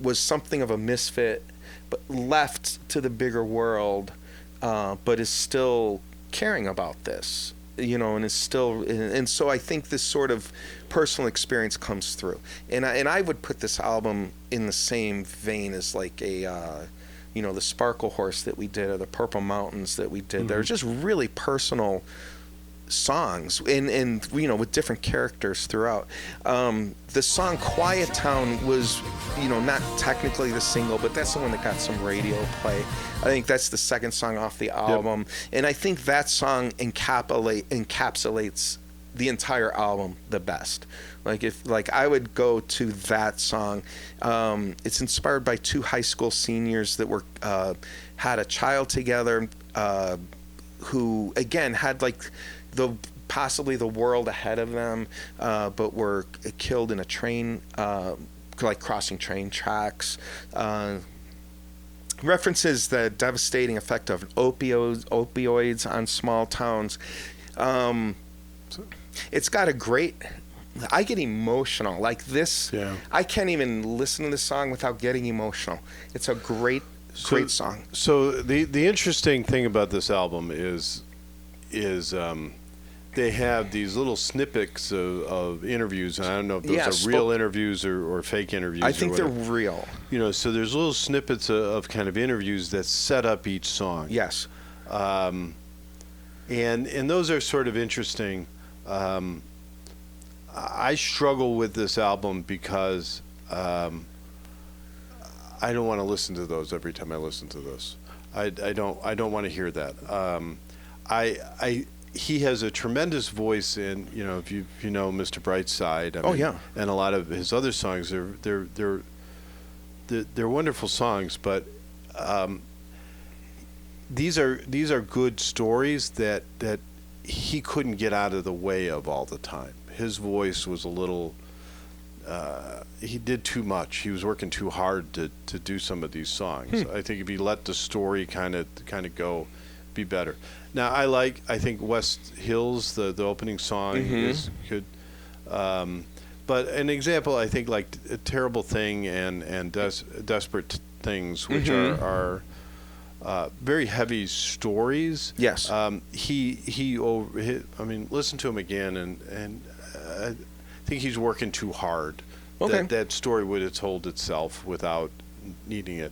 was something of a misfit, but left to the bigger world, but is still caring about this. And is still, and so I think this sort of personal experience comes through, and I would put this album in the same vein as like a, the Sparkle Horse that we did, or the Purple Mountains that we did. They're just really personal songs, and with different characters throughout. The song Quiet Town was, not technically the single, but that's the one that got some radio play. I think that's the second song off the album, and I think that song encapsulates the entire album the best. Like I would go to that song. It's inspired by two high school seniors that were had a child together, who again had like possibly the world ahead of them, but were killed in a train, like crossing train tracks. References the devastating effect of opioids on small towns. It's got a great. I get emotional like this. Yeah. I can't even listen to this song without getting emotional. It's a great song. So the interesting thing about this album is they have these little snippets of interviews, and I don't know if those are real interviews or fake interviews. I think they're real. So there's little snippets of kind of interviews that set up each song. Yes. And those are sort of interesting. I struggle with this album because I don't want to listen to those every time I listen to this. I don't want to hear that. He has a tremendous voice, and if you know Mr. Brightside, and a lot of his other songs, they're wonderful songs, but these are good stories that he couldn't get out of the way of all the time. His voice was a little. He did too much. He was working too hard to do some of these songs. I think if he let the story kind of go, be better. Now I think West Hills, the opening song is good. But an example, I think, like A Terrible Thing and Desperate Things, which are very heavy stories. Yes. I mean, listen to him again, and I think he's working too hard. Okay. That story would have told itself without needing it.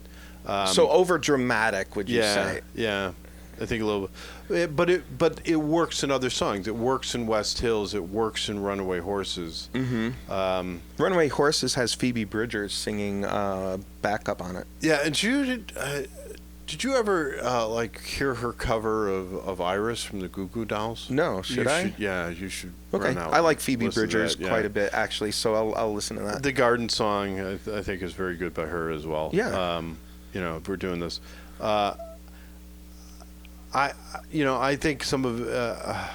So over dramatic, would you say? Yeah. I think a little bit. But it works in other songs. It works in West Hills. It works in Runaway Horses. Runaway Horses has Phoebe Bridgers singing backup on it. Yeah, and did you ever hear her cover of Iris from the Goo Goo Dolls? No, should I? Yeah, you should. Okay, run out I like and Phoebe listen to Bridgers that, quite a bit, actually, so I'll listen to that. The Garden Song, I think, is very good by her as well. Yeah. If we're doing this. I think some of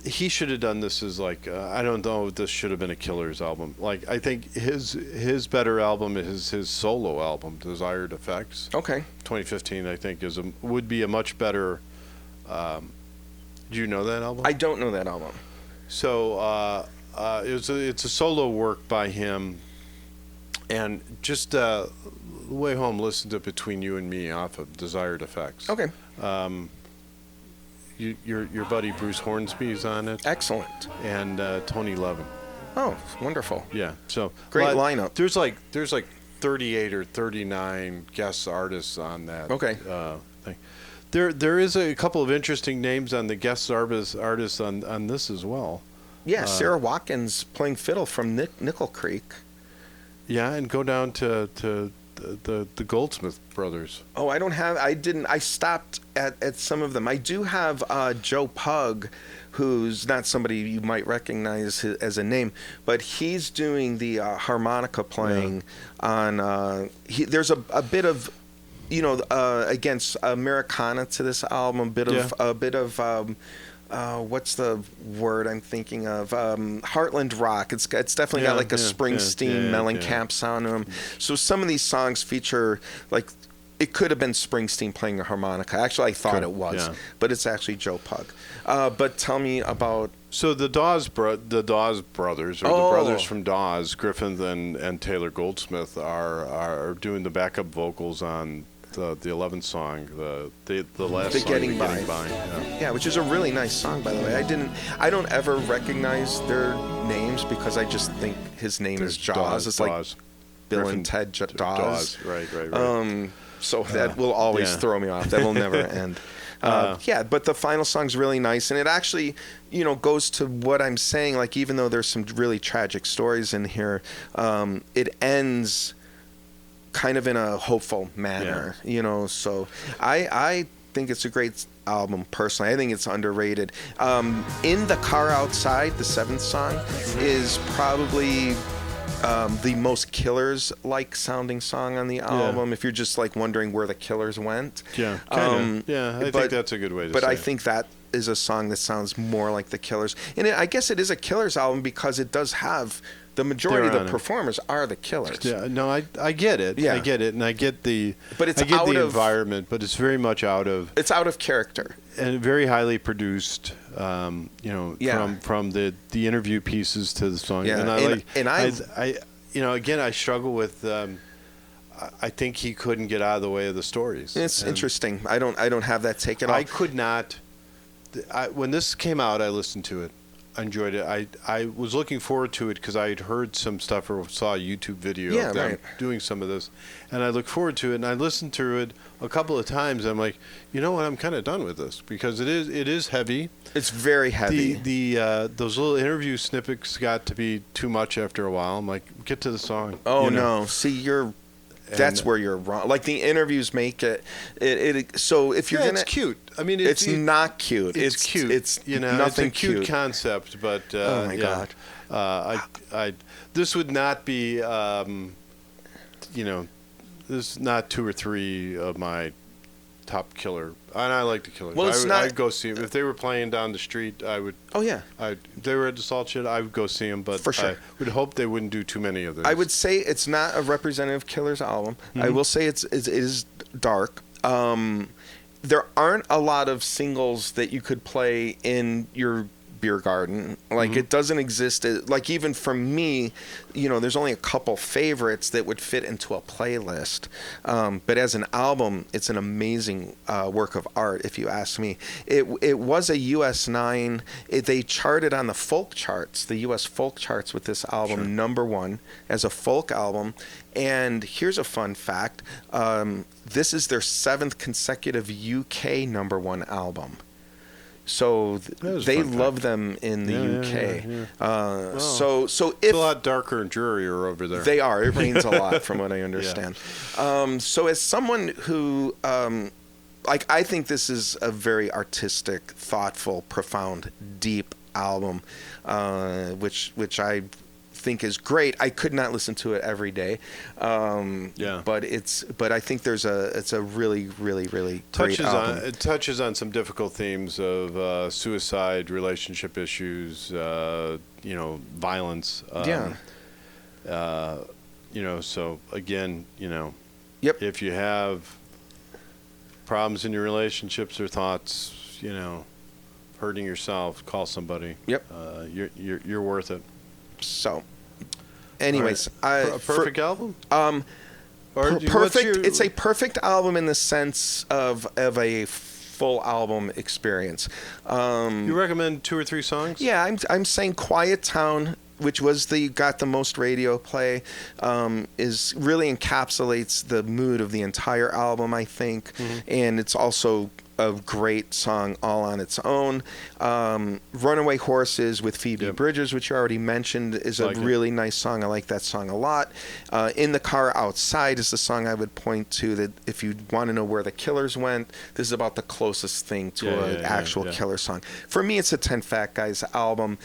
he should have done this as I don't know if this should have been a Killers album. I think his better album is his solo album, Desired Effects. Okay. 2015, I think, would be a much better. Do you know that album? I don't know that album. So it's a solo work by him, and just the way home, listen to Between You and Me off of Desired Effects. Okay. Your buddy Bruce Hornsby's on it. Excellent. And Tony Levin. Oh, wonderful. Yeah. So great lineup. There's 38 or 39 guest artists on that. Okay. Thing. There is a couple of interesting names on the guest artists on this as well. Yeah, Sarah Watkins playing fiddle from Nickel Creek. Yeah, and go down to the Goldsmith brothers. Oh, I stopped at some of them. I do have Joe Pug, who's not somebody you might recognize as a name, but he's doing the harmonica playing on. There's a bit of, against Americana to this album, a bit of. What's the word I'm thinking of? Heartland Rock. It's definitely got a Springsteen Mellencamp sound to them. So some of these songs feature it could have been Springsteen playing a harmonica. Actually, I thought it was, but it's actually Joe Pug. But tell me about. So the Dawes brothers, or the brothers from Dawes, Griffith and Taylor Goldsmith, are doing the backup vocals on the 11th song, the last song, Getting By. Yeah, which is a really nice song, by the way. I don't ever recognize their names because I just think his name is Jaws. It's Dawes. Bill Griffin, and Ted Dawes. Right. So that will always throw me off. That will never end. But the final song's really nice, and it actually, goes to what I'm saying. Even though there's some really tragic stories in here, it ends kind of in a hopeful manner, so I think it's a great album personally. I think it's underrated. In the Car Outside, the 7th song, is probably the most Killers-like sounding song on the album, if you're just wondering where the Killers went. Yeah, kind of. I think that's a good way to say it. But I think that is a song that sounds more like the Killers. And I guess it is a Killers album because it does have the majority of the performers are the Killers. Yeah, no, I get it. Yeah. I get it, and I get the. But it's I get out the of environment, but it's very much out of. It's out of character and very highly produced. From the interview pieces to the song. Yeah, and I again, I struggle with. I think he couldn't get out of the way of the stories. It's interesting. I don't have that take at all. I could not. When this came out, I listened to it. I enjoyed it. I was looking forward to it because I had heard some stuff or saw a YouTube video of them doing some of this, and I looked forward to it. And I listened through it a couple of times. And I'm like, you know what? I'm kind of done with this because it is heavy. It's very heavy. Those little interview snippets got to be too much after a while. I'm like, get to the song. Oh no! See, that's where you're wrong. The interviews make it. So if you're it's cute. I mean, it's not cute. It's cute. It's nothing it's a cute concept. But oh my god, I this would not be. This is not 2 or 3 of my top Killer, and I like the Killers. Well, I'd go see them if they were playing down the street. I would. Oh yeah. If they were at the Salt Shed, I would go see them. But For sure. I would hope they wouldn't do too many of those. I would say it's not a representative Killers album. I will say it is dark. There aren't a lot of singles that you could play in your beer garden. Like it doesn't exist. Like even for me, there's only a couple favorites that would fit into a playlist. But as an album, it's an amazing work of art, if you ask me. It was a US 9. They charted on the folk charts, the US folk charts with this album, #1 as a folk album. And here's a fun fact. This is their 7th consecutive UK #1 album. So they love them in the UK. Yeah. So it's if a lot darker and drearier over there. they are, it rains a lot, from what I understand. So as someone who, I think this is a very artistic, thoughtful, profound, deep album, which I think is great. I could not listen to it every day. But I think it's a really, really, really great album. It touches on some difficult themes of suicide, relationship issues, violence. So again, Yep. if you have problems in your relationships or thoughts, hurting yourself, call somebody. Yep. You're worth it. So, anyways, A perfect album? Perfect. It's a perfect album in the sense of a full album experience. You recommend 2 or 3 songs? Yeah, I'm saying Quiet Town, which got the most radio play, is really encapsulates the mood of the entire album, I think, and it's also a great song all on its own. Runaway Horses with Phoebe Bridgers, which you already mentioned, is a really nice song. I like that song a lot. In the Car Outside is the song I would point to, that if you want to know where the Killers went, this is about the closest thing to an actual Killer song. For me, it's a 10 Fat Guys album,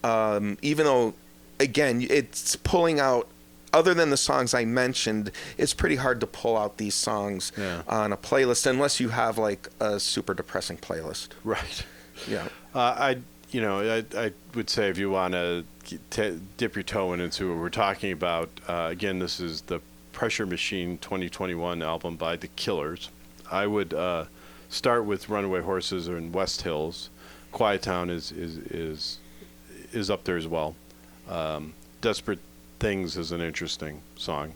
even though, again, it's pulling out, other than the songs I mentioned, it's pretty hard to pull out these songs on a playlist unless you have like a super depressing playlist. Right. Yeah. I would say if you want to dip your toe into what we're talking about, again, this is the Pressure Machine 2021 album by The Killers. I would start with Runaway Horses and West Hills. Quiet Town is up there as well. Desperate Things is an interesting song.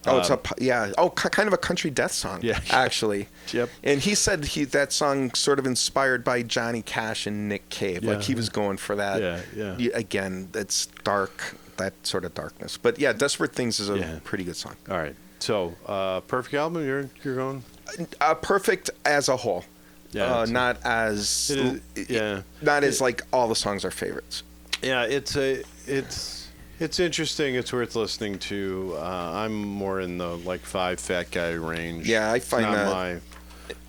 Kind of a country death song. Yeah, actually. Yep. And he said that song sort of inspired by Johnny Cash and Nick Cave. Yeah. Like he was going for that. Yeah. Again, it's dark, that sort of darkness. But yeah, Desperate Things is a pretty good song. All right. So, perfect album. You're going. Perfect as a whole. Yeah. Not as. Not as like all the songs are favorites. Yeah. It's interesting. It's worth listening to. I'm more in the 5 Fat Guy range. Yeah, I find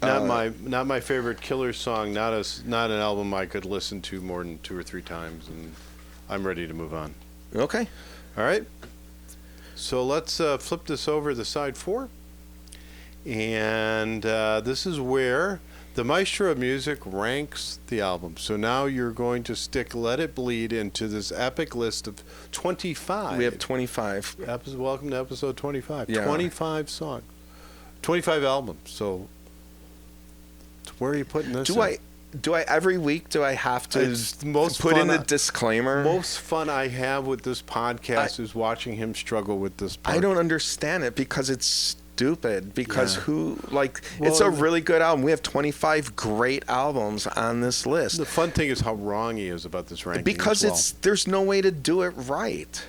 not my favorite Killer song. Not an album I could listen to more than 2 or 3 times, and I'm ready to move on. Okay. All right. So let's flip this over to side 4, and this is where the Maestro of Music ranks the album. So now you're going to stick Let It Bleed into this epic list of 25. We have 25. Welcome to episode 25. Yeah. 25 songs. 25 albums. So where are you putting this Do I every week do I have to put in a disclaimer? Most fun I have with this podcast is watching him struggle with this part. I don't understand it because it's stupid, because it's a really good album. We have 25 great albums on this list. The fun thing is how wrong he is about this ranking. Because there's no way to do it right.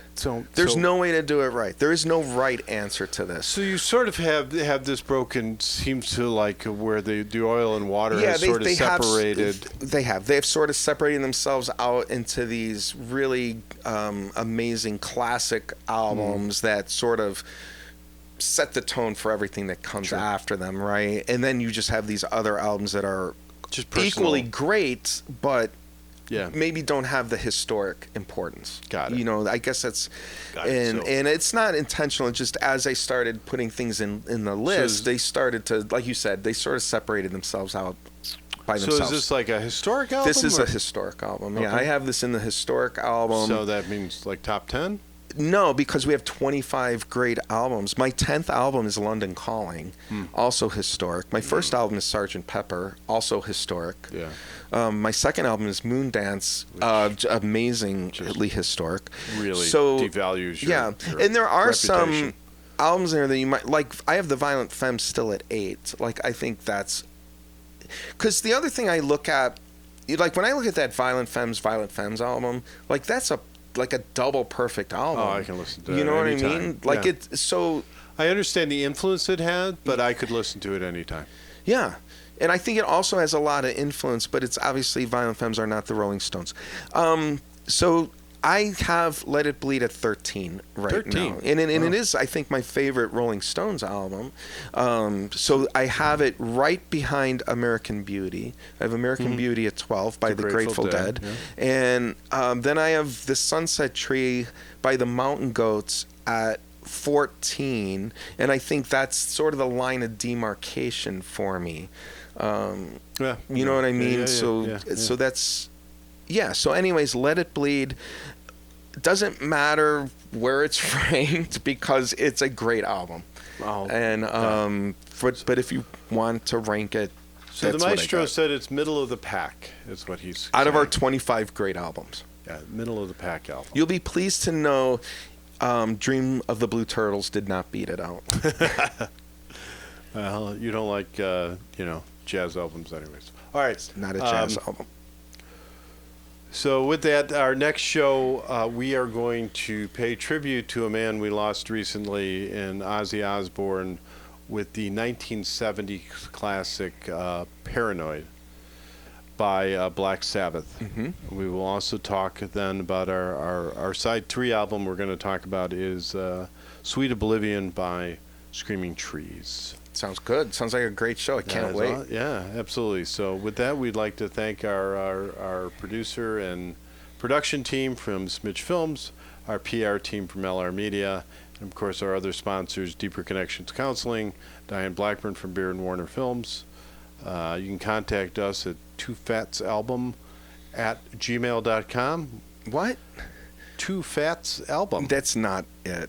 There's no way to do it right. There is no right answer to this. So you sort of have this broken, seems to where the oil and water has sort of separated. They've sort of separated themselves out into these really amazing classic albums that sort of set the tone for everything that comes after them, right? And then you just have these other albums that are just equally great, but maybe don't have the historic importance. Got it. You know, I guess that's, Got it. and it's not intentional. It's just as I started putting things in the list, they started to, like you said, they sort of separated themselves out by themselves. So is this like a historic album? This is a historic album. Yeah, I have this in the historic album. So that means like top 10? No, because we have 25 great albums. My 10th album is London Calling, also historic. My first album is Sgt. Pepper, also historic. Yeah. My second album is Moondance, amazingly historic. Really devalues your and there are some reputation. albums there that you might like. I have the Violent Femmes still at 8. Like, I think that's because the other thing I look at, like when I look at that Violent Femmes album, like that's a double perfect album. Oh, I can listen to it. You know anytime. what I mean? Like it's so. I understand the influence it had, but I could listen to it anytime. Yeah. And I think it also has a lot of influence, but it's obviously Violent Femmes are not the Rolling Stones. So I have Let It Bleed at 13 right now. And it is, I think, my favorite Rolling Stones album. So I have it right behind American Beauty. I have American Beauty at 12 by the Grateful Dead. Yeah. And then I have The Sunset Tree by the Mountain Goats at 14. And I think that's sort of the line of demarcation for me. You know what I mean? So that's... Yeah, so anyways, Let It Bleed doesn't matter where it's ranked because it's a great album. Oh, and but if you want to rank it, so that's the what I Maestro got. said it's middle of the pack is what he's Out of our saying. 25 great albums. Yeah, middle of the pack album. You'll be pleased to know Dream of the Blue Turtles did not beat it out. Well, you don't like jazz albums anyways. All right. Not a jazz album. So with that, our next show, we are going to pay tribute to a man we lost recently in Ozzy Osbourne with the 1970 classic Paranoid by Black Sabbath. Mm-hmm. We will also talk then about our side 3 album we're going to talk about is Sweet Oblivion by Screaming Trees. Sounds good. Sounds like a great show. I can't wait. Yeah, absolutely. So with that, we'd like to thank our producer and production team from Smidge Films, our PR team from LR Media, and of course our other sponsors, Deeper Connections Counseling, Diane Blackburn from Beard and Warner Films. You can contact us at 2fatsalbum@gmail.com. What? 2fatsalbum. That's not it.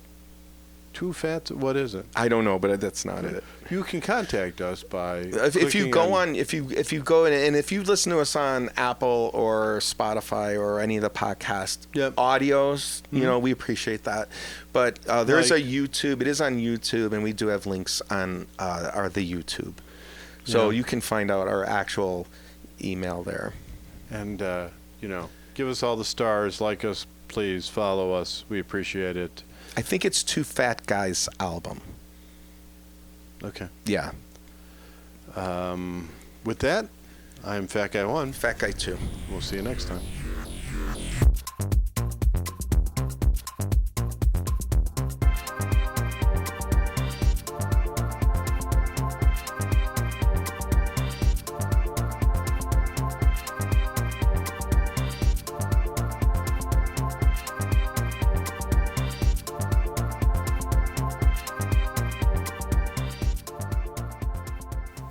2fats? What is it? I don't know, but that's not it. You can contact us by if you go on if you go in, and if you listen to us on Apple or Spotify or any of the podcast audios, you know, we appreciate that. But there is a YouTube. It is on YouTube, and we do have links on the YouTube, so you can find out our actual email there. And give us all the stars, like us, please follow us. We appreciate it. I think it's 2 Fat Guys album. Okay. Yeah. With that, I'm Fat Guy 1. Fat Guy 2. We'll see you next time.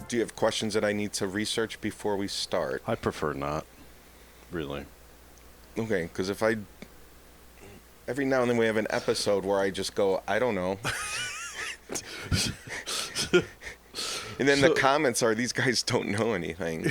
Do you have questions that I need to research before we start? I prefer not, really. Okay, because every now and then we have an episode where I just go, I don't know. And then the comments are, these guys don't know anything.